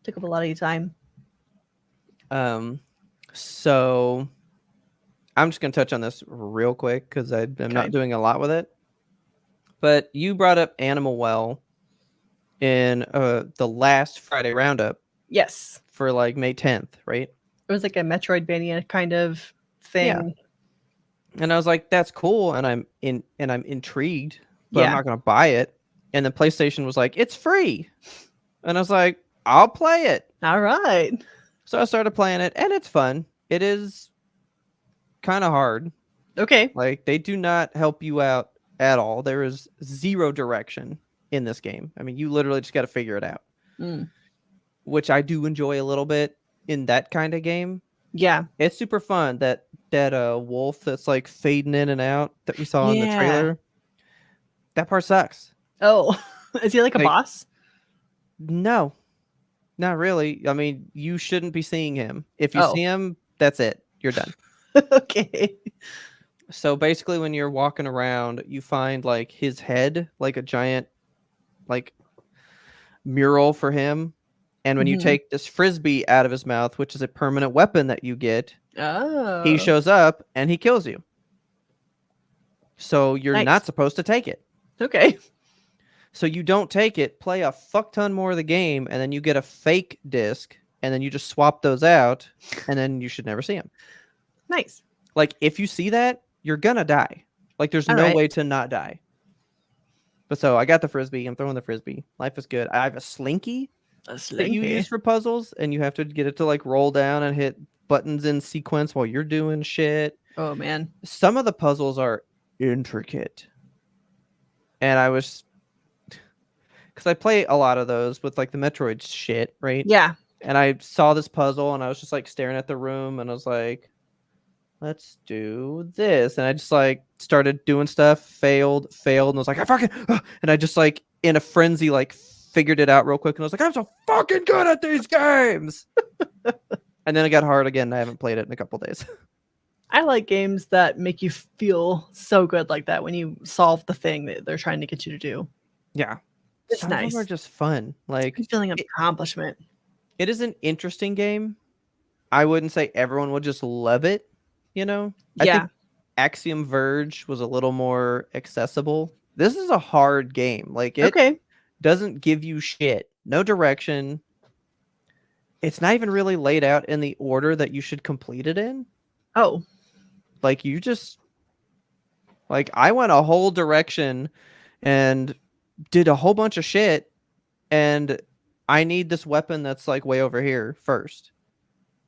Took up a lot of your time. So I'm just gonna touch on this real quick because I'm not doing a lot with it. But you brought up Animal Well in the last Friday roundup. Yes. For like May 10th, right? It was like a Metroidvania kind of thing. Yeah. And I was like, that's cool, and I'm intrigued, but I'm not gonna buy it. And the PlayStation was like, it's free. And I was like, I'll play it. All right. So I started playing it, and it's fun. It is kind of hard. Okay. Like, they do not help you out at all. There is zero direction in this game. I mean, you literally just got to figure it out. Which I do enjoy a little bit in that kind of game. Yeah. It's super fun. That wolf that's like fading in and out that we saw in the trailer. That part sucks. Oh, is he like a boss? No, not really. I mean, you shouldn't be seeing him. If you see him, that's it. You're done. Okay. So basically, when you're walking around, you find like his head, like a giant, like mural for him. And when you take this frisbee out of his mouth, which is a permanent weapon that you get, he shows up and he kills you. So you're not supposed to take it. Okay. So you don't take it, play a fuck ton more of the game, and then you get a fake disc, and then you just swap those out, and then you should never see them. Nice. Like, if you see that, you're gonna die. Like, there's no way to not die. But so I got the frisbee. I'm throwing the frisbee. Life is good. I have a slinky that you use for puzzles, and you have to get it to like roll down and hit buttons in sequence while you're doing shit. Oh man. Some of the puzzles are intricate. And I was, because I play a lot of those with like the Metroid shit, right? Yeah. And I saw this puzzle and I was just like staring at the room and I was like, let's do this. And I just like started doing stuff, failed, and I was like, I fucking, and I just like in a frenzy, like figured it out real quick. And I was like, I'm so fucking good at these games. And then it got hard again. And I haven't played it in a couple days. I like games that make you feel so good like that when you solve the thing that they're trying to get you to do. Yeah. It's Some nice. of them are just fun. Like good feeling of accomplishment. It is an interesting game. I wouldn't say everyone would just love it, you know? Yeah. I think Axiom Verge was a little more accessible. This is a hard game. Like it doesn't give you shit. No direction. It's not even really laid out in the order that you should complete it in. Oh. Like you just like I went a whole direction and did a whole bunch of shit and I need this weapon that's like way over here first.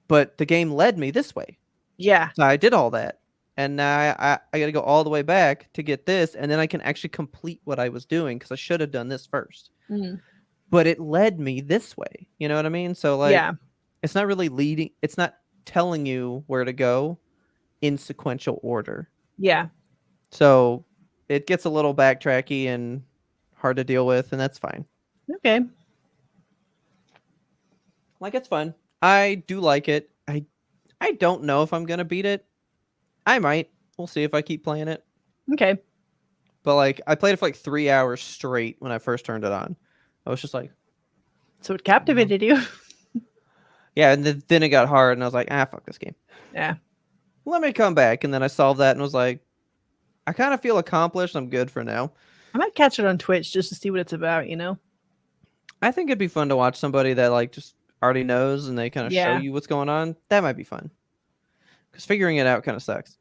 But the game led me this way. Yeah. So I did all that. And now I got to go all the way back to get this. And then I can actually complete what I was doing because I should have done this first. But it led me this way. You know what I mean? So like, it's not really leading. It's not telling you where to go in sequential order. Yeah. So it gets a little backtracky and hard to deal with. And that's fine. Okay. Like, it's fun. I do like it. I don't know if I'm going to beat it. I might. We'll see if I keep playing it. Okay. But, like, I played it for, like, 3 hours straight when I first turned it on. I was just like... So it captivated you. Yeah, and then it got hard, and I was like, fuck this game. Yeah. Let me come back. And then I solved that and was like, I kind of feel accomplished. I'm good for now. I might catch it on Twitch just to see what it's about, you know? I think it'd be fun to watch somebody that, like, just already knows and they kind of show you what's going on. That might be fun. Because figuring it out kind of sucks.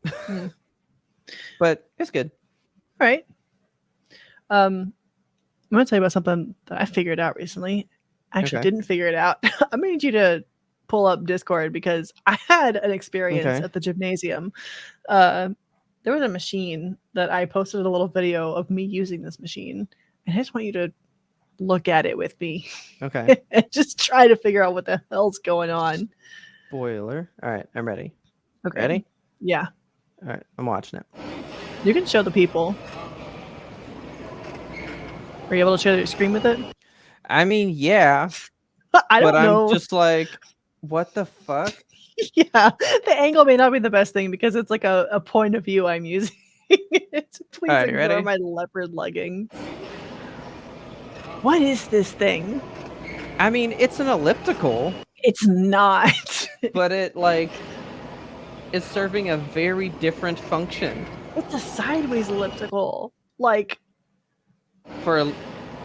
But it's good. All right. I'm going to tell you about something that I figured out recently. I actually didn't figure it out. I'm going to need you to pull up Discord because I had an experience at the gymnasium. There was a machine that I posted a little video of me using this machine. And I just want you to look at it with me. Okay. And just try to figure out what the hell's going on. Spoiler. All right, I'm ready. Okay. Ready? Yeah. All right, I'm watching it. You can show the people. Are you able to share your screen with it? I mean, yeah. I don't know. I'm just like, what the fuck? Yeah, the angle may not be the best thing because it's like a point of view I'm using. Please ignore my leopard leggings. What is this thing? I mean, it's an elliptical. It's not. But it, like, is serving a very different function. It's a sideways elliptical. Like... For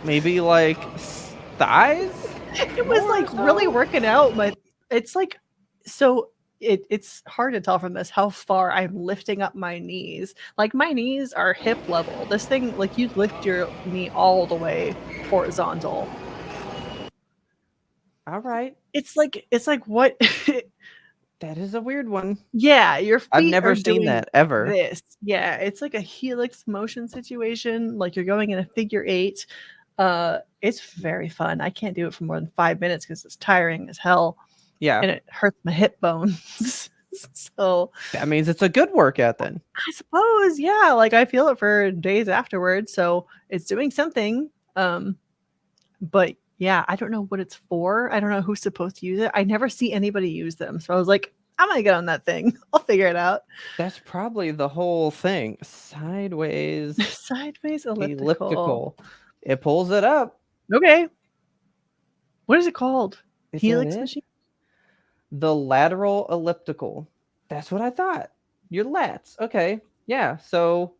maybe, like, thighs? It was, like, really working out, but it's, like... So, it's hard to tell from this how far I'm lifting up my knees. Like, my knees are hip level. This thing, like, you lift your knee all the way horizontal. All right. It's like what? That is a weird one. Yeah, your feet I've never seen that ever. This. Yeah, it's like a helix motion situation. Like you're going in a figure 8. It's very fun. I can't do it for more than 5 minutes because it's tiring as hell. Yeah. And it hurts my hip bones. So that means it's a good workout then. I suppose, yeah. Like I feel it for days afterwards. So it's doing something. But yeah, I don't know what it's for. I don't know who's supposed to use it. I never see anybody use them. So I was like, I'm going to get on that thing. I'll figure it out. That's probably the whole thing. Sideways. Sideways elliptical. It pulls it up. Okay. What is it called? Is that Helix it? machine? The lateral elliptical. That's what I thought. Your lats. Okay. Yeah. So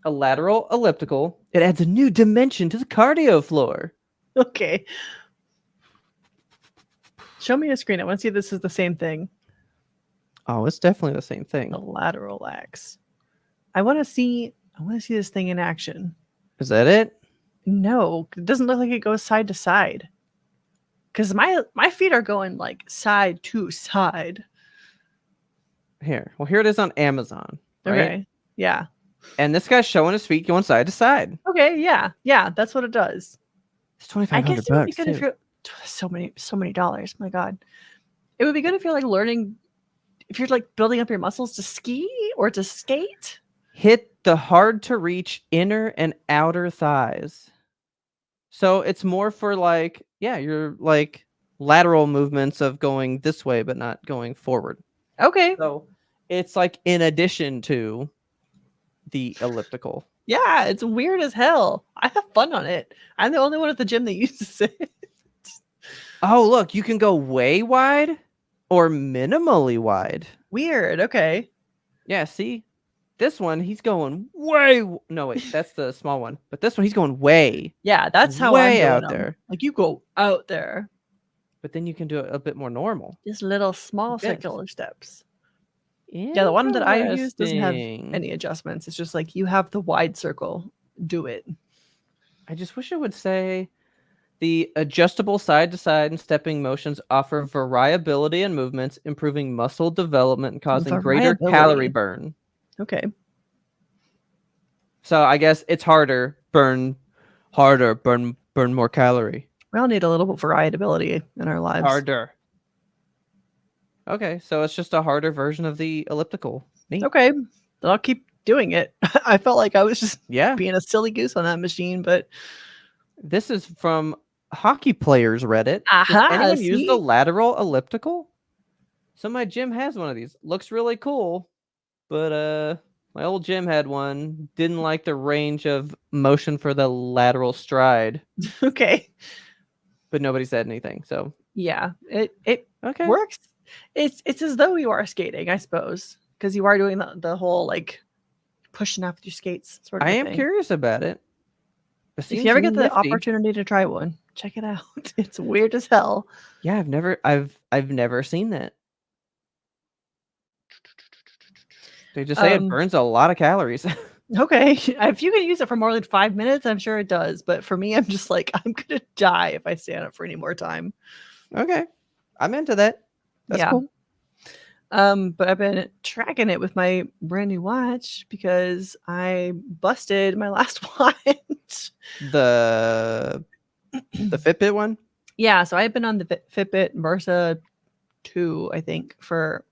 a lateral elliptical. It adds a new dimension to the cardio floor. Okay. Show me a screen. I want to see if this is the same thing. Oh, it's definitely the same thing. The lateral axe. I want to see this thing in action. Is that it? No, it doesn't look like it goes side to side. Because my feet are going like side to side. Here. Well, here it is on Amazon. Right? Okay. Yeah. And this guy's showing his feet going side to side. Okay. Yeah. Yeah. That's what it does. It's I guess $2,500 it would be good if too. you're so many dollars. My God. It would be good if you're like learning, if you're like building up your muscles to ski or to skate. Hit the hard to reach inner and outer thighs. So it's more for like, yeah, you're like lateral movements of going this way, but not going forward. Okay. So it's like in addition to the elliptical. Yeah, it's weird as hell. I have fun on it. I'm the only one at the gym that uses it. Oh, look, you can go way wide or minimally wide. Weird. Okay. Yeah, see? This one, he's going way. No, wait, that's the small one. But this one, he's going way. Yeah, that's how way I'm doing out them. there. Like you go out there. But then you can do it a bit more normal. Just little small Like this. circular steps. Yeah, the one that I use doesn't have Interesting. any adjustments. It's just like you have the wide circle. Do it. I just wish it would say the adjustable side to side and stepping motions offer variability in movements, improving muscle development and causing greater calorie Variability. burn. Okay. So I guess it's harder, burn harder, burn more calorie. We all need a little bit of variability in our lives. Harder. Okay, so it's just a harder version of the elliptical. Neat. Okay. Then I'll keep doing it. I felt like I was just Yeah. being a silly goose on that machine, but This is from Hockey Players Reddit. Does aha, anyone use the see? lateral elliptical? So my gym has one of these. Looks really cool, but my old gym had one. Didn't like the range of motion for the lateral stride, Okay. but nobody said anything. So Yeah. It okay. works. It's as though you are skating, I suppose, because you are doing the whole like pushing off with your skates sort of I a am thing. curious about it. If you ever get the opportunity to try one, check it out. It's weird as hell. Yeah, I've never seen that. They just say it burns a lot of calories. Okay. If you can use it for more than 5 minutes, I'm sure it does. But for me, I'm just like, I'm gonna die if I stand up for any more time. Okay. I'm into that. That's Yeah. cool. But I've been tracking it with my brand new watch because I busted my last watch. The Fitbit one? Yeah, so I've been on the Fitbit Versa 2, I think, for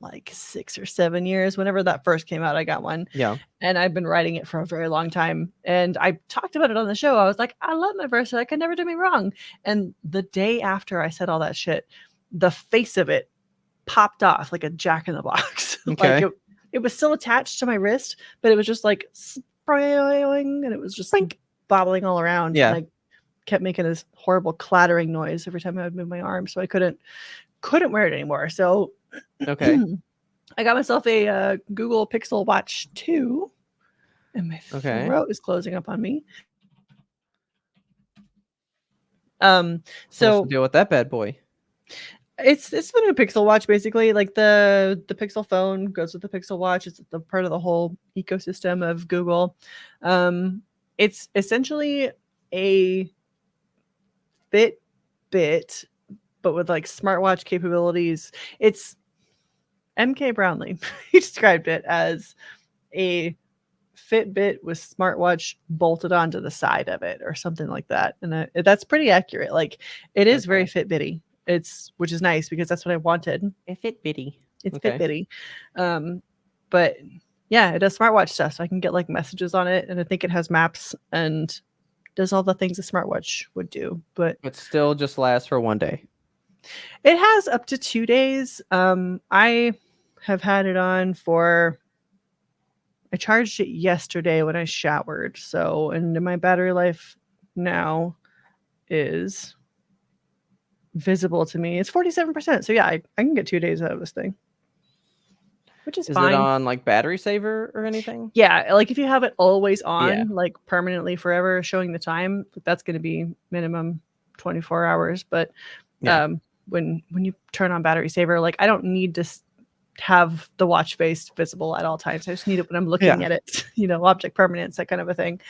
like 6 or 7 years. Whenever that first came out, I got one. Yeah. And I've been riding it for a very long time. And I talked about it on the show. I was like, I love my Versa. It can never do me wrong. And the day after I said all that shit, the face of it popped off like a jack in the box. Okay. Like it was still attached to my wrist, but it was just like spraying and it was just like bobbling all around. Yeah. And I kept making this horrible clattering noise every time I would move my arm. So I couldn't wear it anymore. So Okay. I got myself a Google Pixel Watch 2 and my throat is closing up on me. What's So the deal with that bad boy? it's the new Pixel Watch, basically. Like the Pixel phone goes with the Pixel Watch. It's the part of the whole ecosystem of Google. It's essentially a Fitbit, but with like smartwatch capabilities. It's MK Brownlee. He described it as a Fitbit with smartwatch bolted onto the side of it or something like that. And that's pretty accurate. Like it is very Fitbitty. Which is nice because that's what I wanted. A Fitbitty. It's Fitbitty. But yeah, it does smartwatch stuff. So I can get like messages on it. And I think it has maps and does all the things a smartwatch would do. But still just lasts for 1 day. It has up to 2 days. I have had it on for, I charged it yesterday when I showered. So, and my battery life now is visible to me. It's 47%. So yeah, I can get 2 days out of this thing, which is fine. It on like battery saver or anything? Yeah, like if you have it always on, Yeah. like permanently forever showing the time, that's going to be minimum 24 hours. But Yeah. when you turn on battery saver, like I don't need to have the watch face visible at all times. I just need it when I'm looking at it, object permanence, that kind of a thing.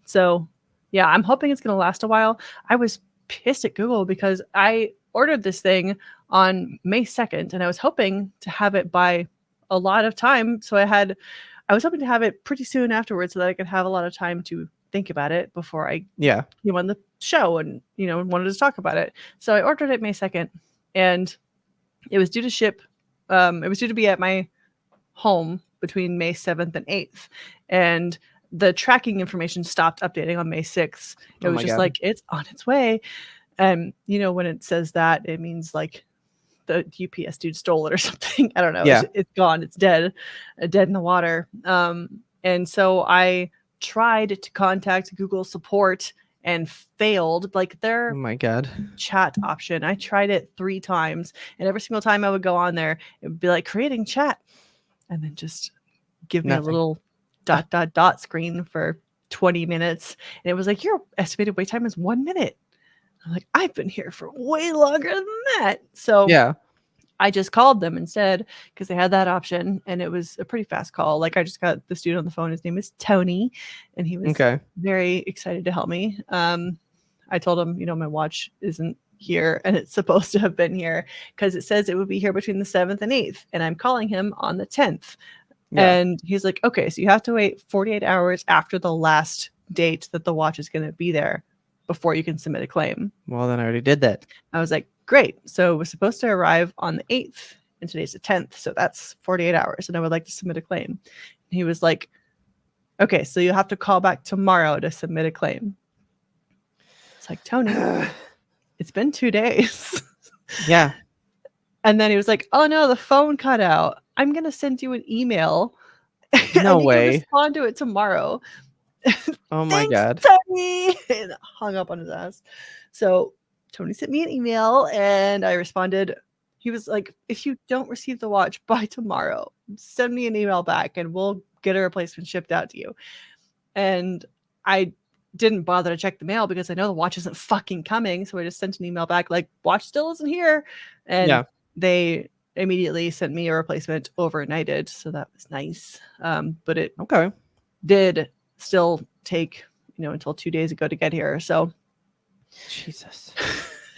So yeah, I'm hoping it's going to last a while. I was pissed at Google because I ordered this thing on May 2nd and I was hoping to have it by a lot of time. So I was hoping to have it pretty soon afterwards so that I could have a lot of time to think about it before I came on the show and, wanted to talk about it. So I ordered it May 2nd and it was due to ship. It was due to be at my home between May 7th and 8th. And the tracking information stopped updating on May 6th. It was just like, it's on its way. And, when it says that, it means like the UPS dude stole it or something. I don't know. Yeah. It's gone. It's dead in the water. And so I tried to contact Google support and failed. Like their chat option, I tried it 3 times, and every single time I would go on there, it would be like creating chat, and then just give me a little ... screen for 20 minutes, and it was like your estimated wait time is 1 minute. I'm like, I've been here for way longer than that. So I just called them instead because they had that option, and it was a pretty fast call. Like I just got this dude on the phone. His name is Tony, and he was very excited to help me. I told him, my watch isn't here and it's supposed to have been here because it says it would be here between the 7th and 8th, and I'm calling him on the 10th. And he's like, okay, so you have to wait 48 hours after the last date that the watch is going to be there before you can submit a claim. Well, then I already did that. I was like, great. So it was supposed to arrive on the 8th and today's the 10th. So that's 48 hours. And I would like to submit a claim. And he was like, okay, so you'll have to call back tomorrow to submit a claim. It's like, Tony, it's been 2 days. Yeah. And then he was like, oh no, the phone cut out. I'm going to send you an email. No and way. You can respond to it tomorrow. Oh my God. Tony! And hung up on his ass. So Tony sent me an email and I responded. He was like, if you don't receive the watch by tomorrow, send me an email back and we'll get a replacement shipped out to you. And I didn't bother to check the mail because I know the watch isn't fucking coming. So I just sent an email back like, watch still isn't here. And they immediately sent me a replacement overnighted. So that was nice. But it did still take, until 2 days ago to get here. So Jesus.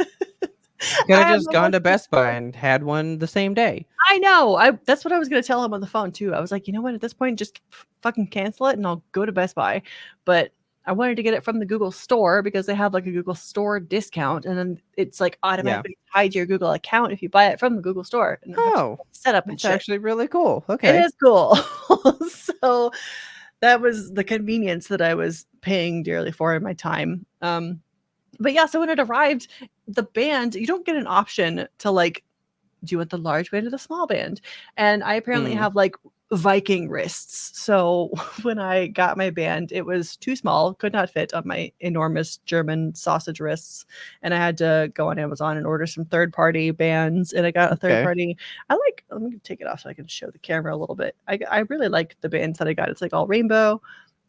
You could have just gone to Best Buy and had one the same day. I know. That's what I was going to tell him on the phone too. I was like, you know what? At this point, just fucking cancel it and I'll go to Best Buy. But I wanted to get it from the Google store because they have like a Google store discount, and then it's like automatically tied to your Google account if you buy it from the Google store. And set up and it's actually really cool. Okay, it is cool. So that was the convenience that I was paying dearly for in my time. But yeah, so when it arrived, the band, you don't get an option to like, do you want the large band or the small band? And I apparently have like Viking wrists. So when I got my band, it was too small, could not fit on my enormous German sausage wrists. And I had to go on Amazon and order some third-party bands. And I got a third-party. Let me take it off so I can show the camera a little bit. I really like the bands that I got. It's like all rainbow.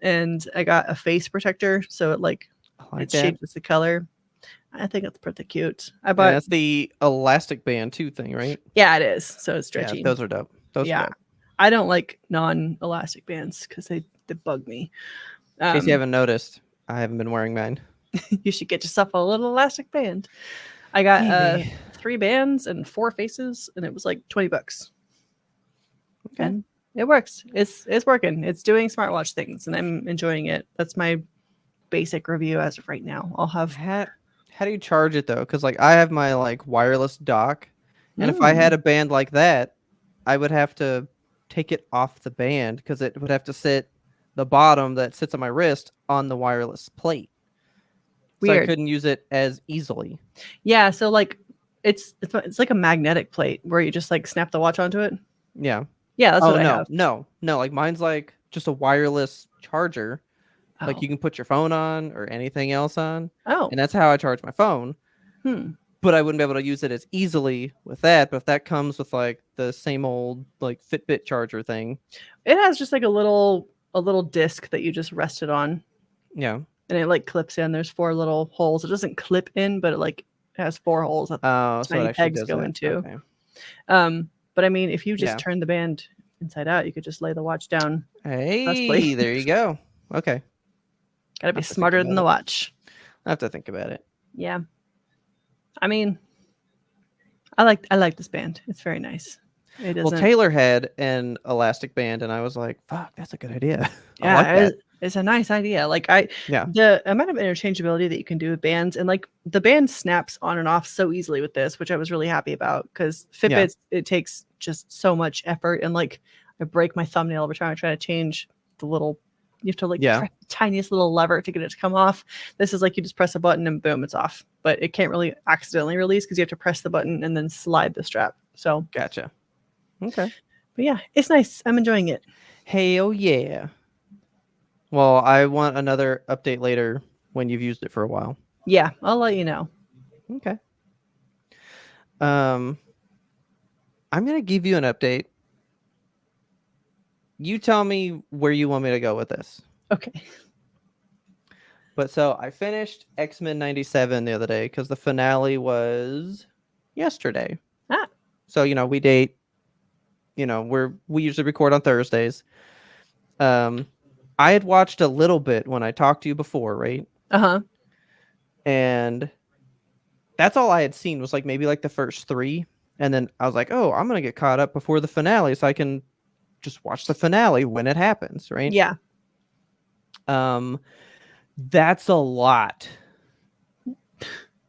And I got a face protector. So it changes the color. I think it's pretty cute. That's the elastic band too thing, right? Yeah, it is. So it's stretchy. Yeah, those are dope. Those are dope. I don't like non-elastic bands because they bug me. In case you haven't noticed, I haven't been wearing mine. You should get yourself a little elastic band. I got 3 bands and 4 faces, and it was like $20. Okay. And it works. It's working. It's doing smartwatch things, and I'm enjoying it. That's my basic review as of right now. I'll have. How do you charge it though? Because like I have my like wireless dock, and if I had a band like that, I would have to take it off the band because it would have to sit the bottom that sits on my wrist on the wireless plate. So I couldn't use it as easily. Yeah, so like it's like a magnetic plate where you just like snap the watch onto it. Yeah. Yeah, that's what I have. No, like mine's like just a wireless charger. Like you can put your phone on or anything else on. Oh. And that's how I charge my phone. but I wouldn't be able to use it as easily with that. But if that comes with like the same old like Fitbit charger thing, it has just like a little disc that you just rest it on. Yeah. And it like clips in. There's 4 little holes. It doesn't clip in, but it has 4 holes that tiny pegs go into. Okay. But I mean, if you just turn the band inside out, you could just lay the watch down. Hey, there you go. Okay. Gotta be smarter than the watch. I have to think about it. Yeah. I mean, I like this band. It's very nice. Well, Taylor had an elastic band, and I was like, "Fuck, that's a good idea." Yeah, I like that. It's a nice idea. Like the amount of interchangeability that you can do with bands, and like the band snaps on and off so easily with this, which I was really happy about, because Fitbits it takes just so much effort, and like I break my thumbnail every time I try to change the little. You have to like press the tiniest little lever to get it to come off. This is like you just press a button and boom, it's off. But it can't really accidentally release because you have to press the button and then slide the strap. So gotcha. Okay. But yeah, it's nice. I'm enjoying it. Hell yeah. Well, I want another update later when you've used it for a while. Yeah, I'll let you know. Okay. I'm gonna give you an update. You tell me where you want me to go with this. Okay. But so I finished X-Men 97 the other day because the finale was yesterday. So, we date, we usually record on Thursdays. I had watched a little bit when I talked to you before, right? Uh-huh. And that's all I had seen was like maybe like the first 3. And then I was like, oh, I'm going to get caught up before the finale so I can just watch the finale when it happens, right? Yeah. That's a lot.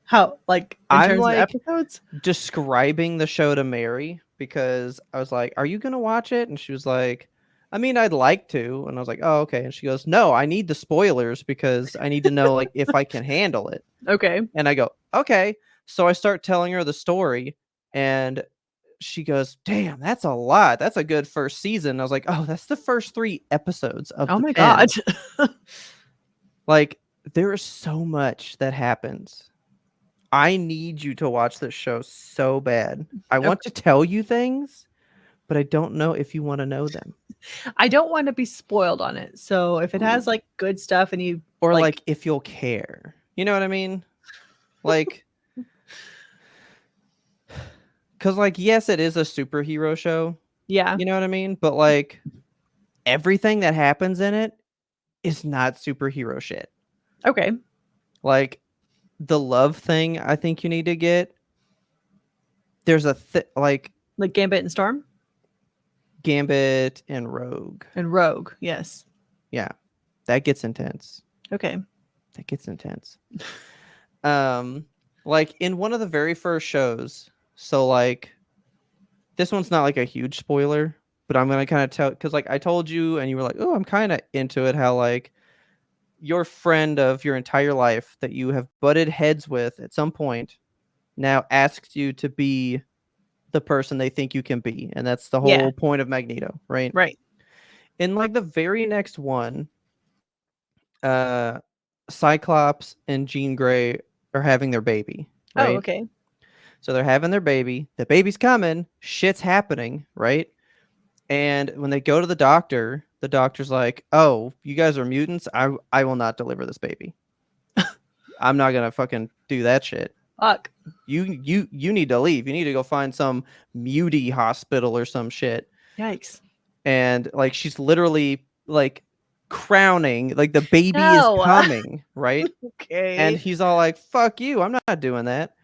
How, like, in terms of episodes? Describing the show to Mary, because I was like, are you going to watch it? And she was like, I mean, I'd like to. And I was like, oh, okay. And she goes, no, I need the spoilers because I need to know like if I can handle it. Okay. And I go, okay. So I start telling her the story, and she goes, damn, that's a lot. That's a good first season. I was like, oh, that's the first 3 episodes of Oh my God. Like, there is so much that happens. I need you to watch this show so bad. I want to tell you things, but I don't know if you want to know them. I don't want to be spoiled on it. So if it has like good stuff and you or like if you'll care. You know what I mean? Like cuz like yes, it is a superhero show. Yeah. You know what I mean? But like everything that happens in it is not superhero shit. Okay. Like the love thing I think you need to get. There's a like Gambit and Storm? Gambit and Rogue. And Rogue, yes. Yeah. That gets intense. Okay. That gets intense. Like in one of the very first shows, so like this one's not like a huge spoiler, but I'm gonna kind of tell because like I told you and you were like, oh, I'm kind of into it, how like your friend of your entire life that you have butted heads with at some point now asks you to be the person they think you can be. And that's the whole point of Magneto, right? Right. In like the very next one, Cyclops and Jean Grey are having their baby. Right? Oh, okay. So they're having their baby. The baby's coming. Shit's happening, right? And when they go to the doctor's like, "Oh, you guys are mutants. I will not deliver this baby. I'm not gonna fucking do that shit. Fuck. You need to leave. You need to go find some mutie hospital or some shit." Yikes. And like she's literally like crowning, like the baby is coming, right? Okay. And he's all like, "Fuck you. I'm not doing that."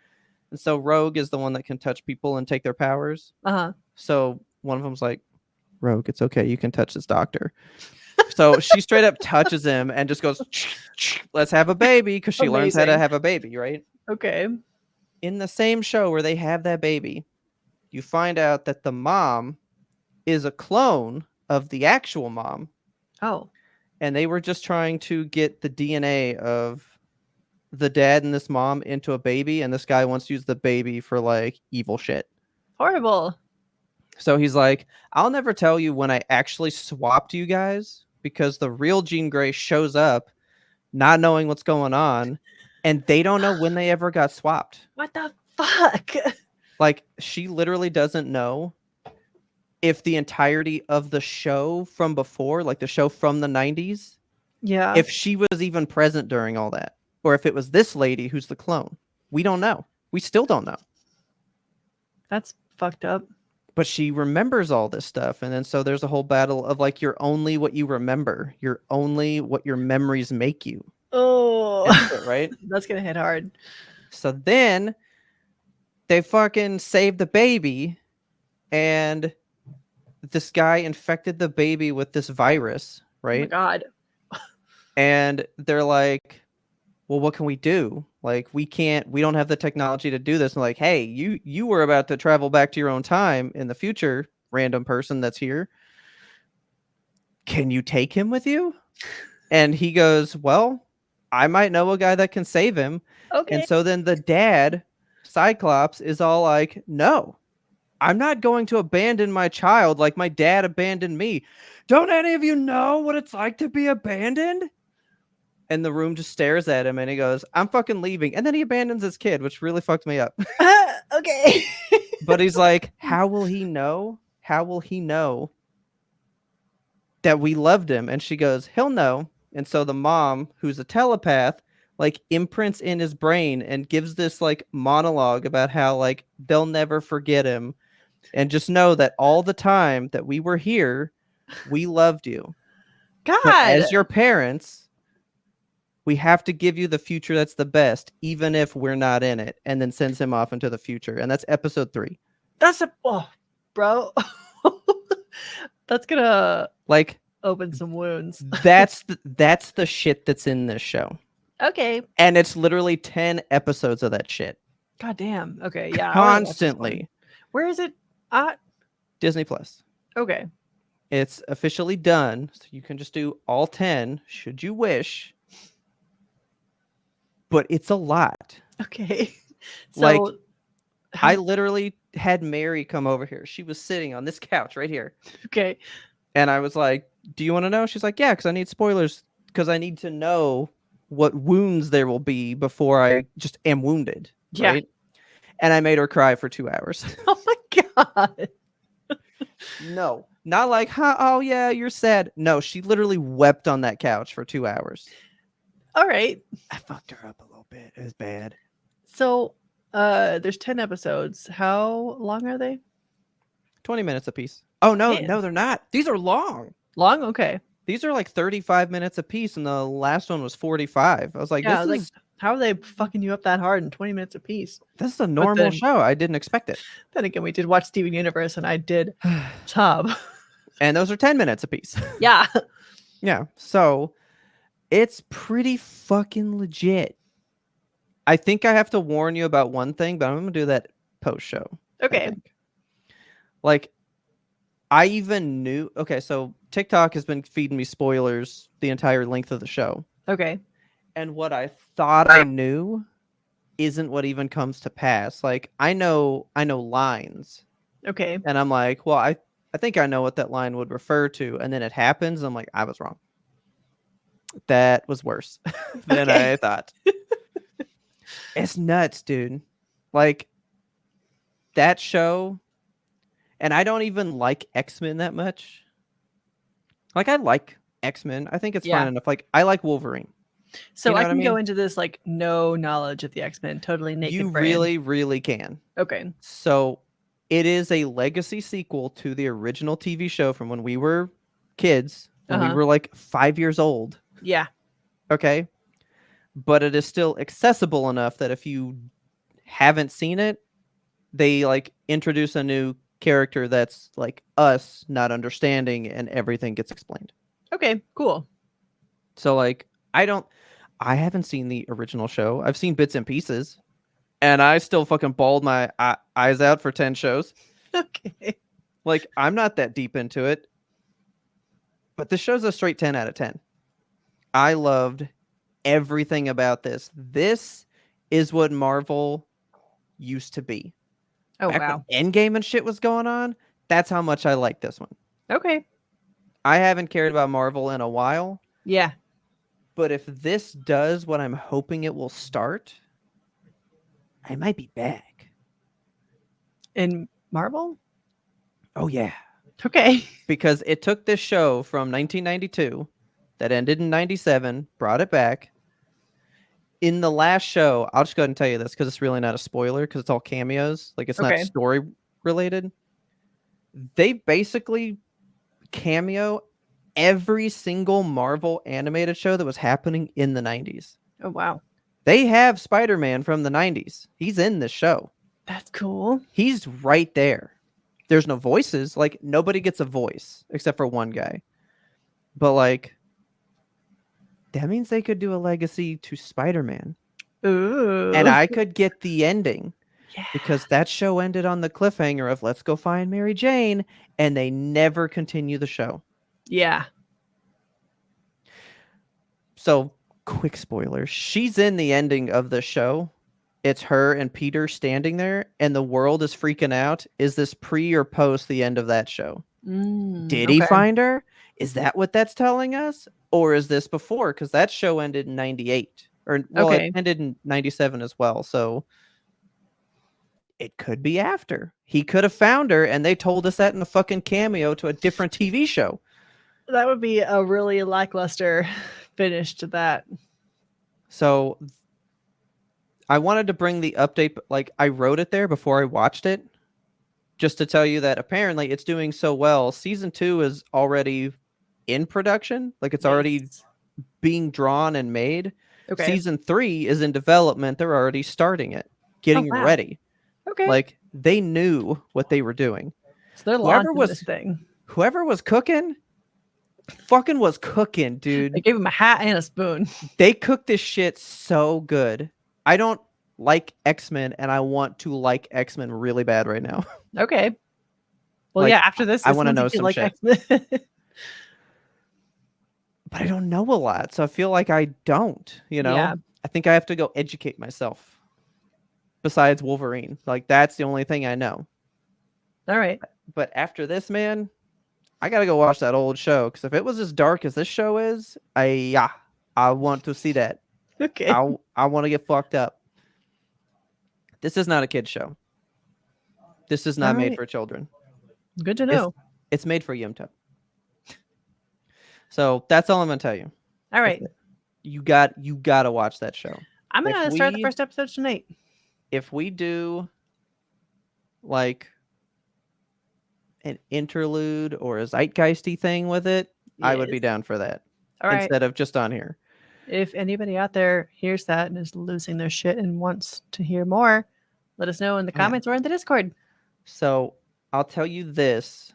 And so Rogue is the one that can touch people and take their powers. Uh-huh. So one of them's like, "Rogue, it's okay. You can touch this doctor." So she straight up touches him and just goes, "Let's have a baby," because she learns how to have a baby, right? Okay. In the same show where they have that baby, you find out that the mom is a clone of the actual mom. Oh. And they were just trying to get the DNA of the dad and this mom into a baby, and this guy wants to use the baby for like evil shit. Horrible. So he's like, "I'll never tell you when I actually swapped you guys, because the real Jean Grey shows up not knowing what's going on, and they don't know when they ever got swapped." What the Fuck. Like, she literally doesn't know if the entirety of the show from before, like the show from the 90s, Yeah. if she was even present during all that, or if it was this lady who's the clone. We don't know. We still don't know. That's fucked up. But she remembers all this stuff. And then so there's a whole battle of like, you're only what you remember. You're only what your memories make you. Oh, And shit, right? that's gonna hit hard. So then they fucking save the baby, and this guy infected the baby with this virus, Oh my right? god. And they're like, well, what can we do? Like, we don't have the technology to do this. And like, hey, you were about to travel back to your own time in the future, random person that's here. Can you take him with you? And he goes, well, I might know a guy that can save him. Okay. And so then the dad, Cyclops, is all like, no, I'm not going to abandon my child like my dad abandoned me. Don't any of you know what it's like to be abandoned? And the room just stares at him and he goes, I'm fucking leaving. And then he abandons his kid, which really fucked me up. Okay. But he's like, how will he know? How will he know that we loved him? And she goes, he'll know. And so the mom, who's a telepath, like imprints in his brain and gives this like monologue about how like they'll never forget him. And just know that all the time that we were here, we loved you. God. But as your parents, we have to give you the future that's the best, even if we're not in it. And then sends him off into the future. And that's episode 3. That's bro. That's gonna like open some wounds. that's the shit that's in this show. Okay. And it's literally 10 episodes of that shit. God damn. Okay. Yeah. I wanna watch this one. Constantly. Where is it at? Disney Plus. Okay. It's officially done. So you can just do all 10 should you wish. But it's a lot. Okay. So Like, I literally had Mary come over here. She was sitting on this couch right here. okay. And I was like, do you want to know? She's like, yeah, because I need spoilers. Because I need to know what wounds there will be before I just am wounded. Yeah. Right? And I made her cry for 2 hours. Oh my god. No. Not like, huh, oh yeah, you're sad. No, she literally wept on that couch for 2 hours. All right. I fucked her up a little bit. It was bad. So there's 10 episodes. How long are they? 20 minutes apiece. Oh, no, Man. no, they're not. These are long. Long? Okay. These are like 35 minutes apiece, and the last one was 45. I was like, Yeah, this is how are they fucking you up that hard in 20 minutes apiece? this is a normal then- show. I didn't expect it. Then again, we did watch Steven Universe and I did Tub. And those are 10 minutes apiece. Yeah. Yeah. So it's pretty fucking legit. I think I have to warn you about one thing, but I'm going to do that post show. Okay. Like, I even knew. Okay, so TikTok has been feeding me spoilers the entire length of the show. Okay. And what I thought I knew isn't what even comes to pass. Like, I know lines. Okay. And I'm like, well, I think I know what that line would refer to. And then it happens. And I'm like, I was wrong. That was worse than Okay. I thought. It's nuts, dude. Like, that show, and I don't even like X-Men that much. Like, I like X-Men. I think it's Yeah. fine enough. Like, I like Wolverine. So You know I what I can go mean? into this like no knowledge of the X-Men, totally naked You brain. really, really can. Okay. So it is a legacy sequel to the original TV show from when we were kids, when we Uh-huh. were like 5 years old. Yeah. Okay. But it is still accessible enough that if you haven't seen it, they like introduce a new character that's like us not understanding and everything gets explained. Okay. Cool. So like I haven't seen the original show. I've seen bits and pieces and I still fucking bawled my eyes out for 10 shows. Okay. Like, I'm not that deep into it. But this show's a straight 10 out of 10. I loved everything about this. This is what Marvel used to be. Oh Back wow. when Endgame and shit was going on, that's how much I like this one. Okay. I haven't cared about Marvel in a while, Yeah. but if this does what I'm hoping it will start, I might be back. In Marvel? Oh, yeah. Okay. Because it took this show from 1992 that ended in 97, brought it back. In the last show, I'll just go ahead and tell you this because it's really not a spoiler because it's all cameos. Like, it's not Okay. story related. They basically cameo every single Marvel animated show that was happening in the 90s. Oh, wow. They have Spider-Man from the 90s. He's in this show. That's cool. He's right there. There's no voices. Like, nobody gets a voice except for one guy. But, like, that means they could do a legacy to Spider-Man. Ooh. And I could get the ending. Yeah. Because that show ended on the cliffhanger of let's go find Mary Jane. And they never continue the show. Yeah. So, quick spoiler. She's in the ending of the show. It's her and Peter standing there, and the world is freaking out. Is this pre or post the end of that show? Did he find her? Is that what that's telling us? Or is this before? Because that show ended in 98. Or, well, it ended in 97 as well. So, it could be after. He could have found her, and they told us that in a fucking cameo to a different TV show. That would be a really lackluster finish to that. So I wanted to bring the update, like I wrote it there before I watched it, just to tell you that apparently it's doing so well. Season 2 is already in production. Like it's already being drawn and made. Okay. Season 3 is in development. They're already starting it, getting ready. Okay. Like they knew what they were doing. So they're launching this thing. Whoever was cooking, fucking was cooking, dude. They gave him a hat and a spoon. They cooked this shit so good. I don't like X-Men, and I want to like X-Men really bad right now. Okay. Well, like, yeah, after this I want to know some like shit. X-Men. But I don't know a lot, so I feel like I don't, you know? Yeah. I think I have to go educate myself. Besides Wolverine. Like, that's the only thing I know. All right. But after this, man, I gotta go watch that old show, because if it was as dark as this show is, I want to see that. Okay. I want to get fucked up. This is not a kid's show. This is not made for children. Good to know. It's made for YMBToAP. So that's all I'm gonna tell you. All right. You gotta watch that show. I'm gonna start the first episode tonight. If we do like an interlude or a zeitgeisty thing with it, I would be down for that. All right. Instead of just on here. If anybody out there hears that and is losing their shit and wants to hear more, let us know in the comments or in the Discord. So I'll tell you this,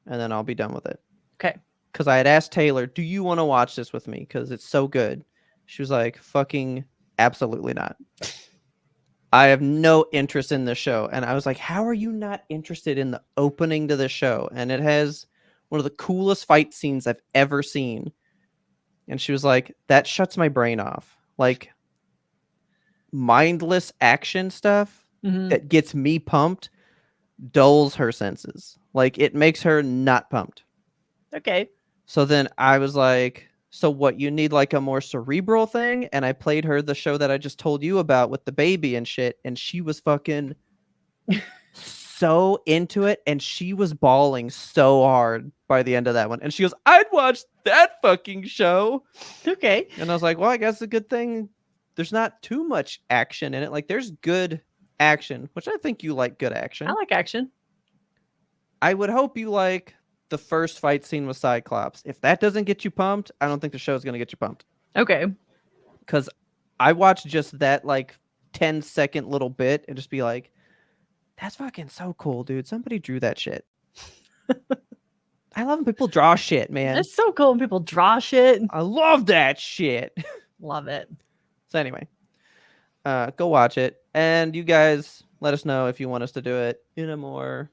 and then I'll be done with it. Okay. Because I had asked Taylor, do you want to watch this with me? Because it's so good. She was like, fucking absolutely not. I have no interest in the show. And I was like, how are you not interested in the opening to the show? And it has one of the coolest fight scenes I've ever seen. And she was like, that shuts my brain off. Like, mindless action stuff that gets me pumped dulls her senses. Like, it makes her not pumped. Okay. So then I was like, so what, you need like a more cerebral thing? And I played her the show that I just told you about with the baby and shit. And she was fucking so into it. And she was bawling so hard by the end of that one. And she goes, I'd watch that fucking show. Okay. And I was like, well, I guess it's a good thing there's not too much action in it. Like, there's good action, which I think you like good action. I like action. I would hope you like the first fight scene with Cyclops. If that doesn't get you pumped, I don't think the show's going to get you pumped. Okay. Because I watched just that like 10-second little bit and just be like, that's fucking so cool, dude. Somebody drew that shit. I love when people draw shit, man. It's so cool when people draw shit. I love that shit. Love it. So anyway, go watch it. And you guys let us know if you want us to do it in a more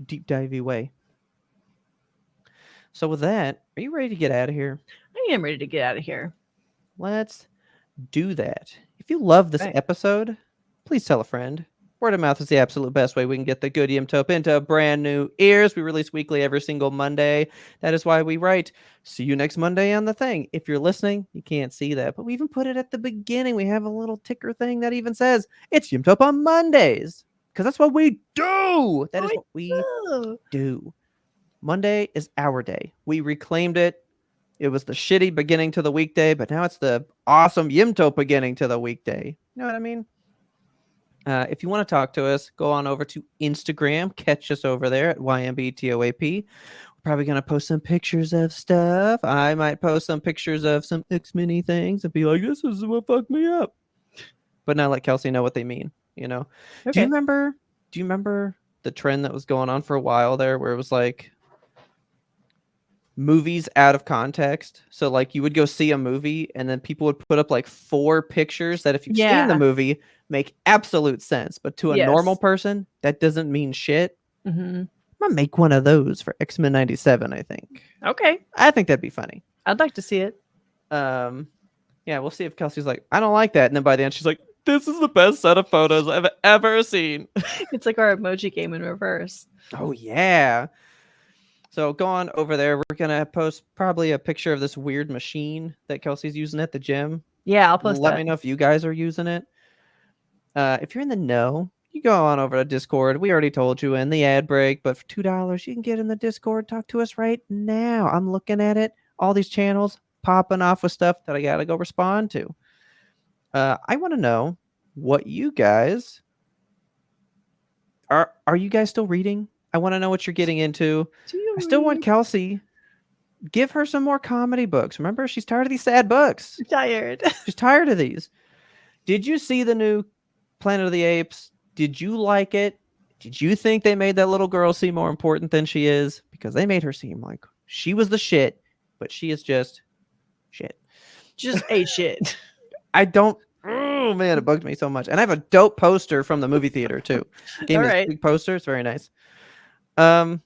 deep divey way. So with that, are you ready to get out of here? I am ready to get out of here. Let's do that. If you love this episode, please tell a friend. Word of mouth is the absolute best way we can get the good YMBToAP into brand new ears. We release weekly every single Monday. That is why we write, see you next Monday on the thing. If you're listening, you can't see that. But we even put it at the beginning. We have a little ticker thing that even says, it's YMBToAP on Mondays. because that's what we do. That is We what we Oh. do. Monday is our day. We reclaimed it. It was the shitty beginning to the weekday, but now it's the awesome YMBToAP beginning to the weekday. You know what I mean? If you want to talk to us, go on over to Instagram. Catch us over there at YMBToAP. We're probably going to post some pictures of stuff. I might post some pictures of some X-Mini things and be like, this is what fucked me up. But not let Kelsey know what they mean, you know? Okay. Do you remember the trend that was going on for a while there where it was like movies out of context? So like you would go see a movie and then people would put up like 4 pictures that if you've seen the Yeah. movie make absolute sense, but to a normal Yes. person that doesn't mean shit. Mhm. I'm gonna make one of those for X-Men 97. I think Okay. that'd be funny. I'd like to see it. Yeah, we'll see if Kelsey's like, I don't like that, and then by the end she's like, this is the best set of photos I've ever seen. It's like our emoji game in reverse. Oh yeah. So go on over there. We're gonna post probably a picture of this weird machine that Kelsey's using at the gym. Yeah, I'll post Let that. me know if you guys are using it. If you're in the know, you go on over to Discord. We already told you in the ad break, but for $2, you can get in the Discord. Talk to us right now. I'm looking at it. All these channels popping off with stuff that I gotta go respond to. I want to know what you guys are you guys still reading? I want to know what you're getting into. I still want Kelsey. Give her some more comedy books. Remember, she's tired of these sad books. I'm tired. She's tired of these. Did you see the new Planet of the Apes? Did you like it? Did you think they made that little girl seem more important than she is? Because they made her seem like she was the shit, but she is just shit. Just ate shit. I don't. Oh man, it bugged me so much. And I have a dope poster from the movie theater too. Gave me this big poster. It's very nice. I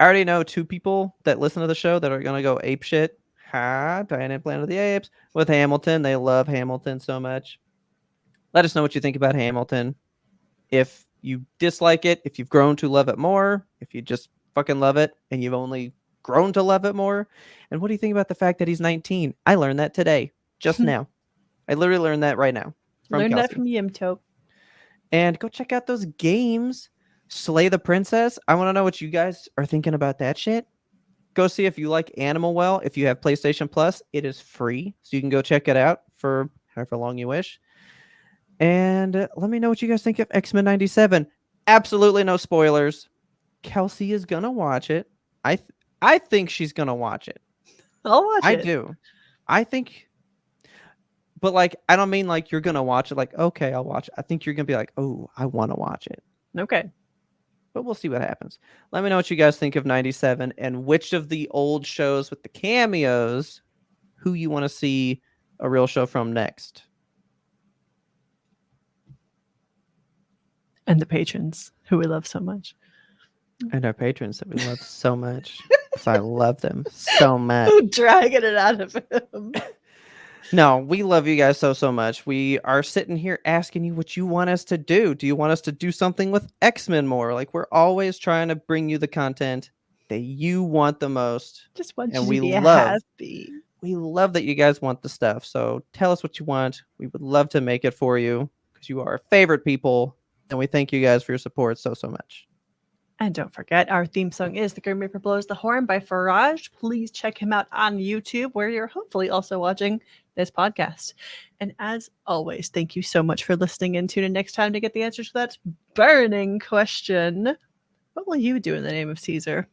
already know 2 people that listen to the show that are gonna go ape shit. Diane and Planet of the Apes with Hamilton. They love Hamilton so much. Let us know what you think about Hamilton. If you dislike it, if you've grown to love it more, if you just fucking love it and you've only grown to love it more. And what do you think about the fact that he's 19? I learned that today, just now. I literally learned that right now. Learned Kelsey. that from YMBToAP. And go check out those games. Slay the Princess. I want to know what you guys are thinking about that shit. Go see if you like Animal Well. If you have PlayStation Plus, it is free. So you can go check it out for however long you wish. And let me know what you guys think of X-Men 97. Absolutely no spoilers. Kelsey is going to watch it. I think she's going to watch it. I'll watch it. I do. I think... But like, I don't mean like you're gonna watch it like, okay, I'll watch it. I think you're gonna be like, oh, I want to watch it. Okay. But we'll see what happens. Let me know what you guys think of 97 and which of the old shows with the cameos, who you want to see a real show from next. And the patrons who we love so much. And our patrons that we love so much. So I love them so much. Dragging it out of him. No, we love you guys so much. We are sitting here asking you what you want us to do. Do you want us to do something with X-Men more? Like, we're always trying to bring you the content that you want the most. Just want And you we to be love- happy. We love that you guys want the stuff. So tell us what you want. We would love to make it for you because you are our favorite people. And we thank you guys for your support so much. And don't forget, our theme song is The Grim Reaper Blows the Horn by Faraj. Please check him out on YouTube, where you're hopefully also watching this podcast. And as always, thank you so much for listening, and tune in next time to get the answers to that burning question. What will you do in the name of Caesar?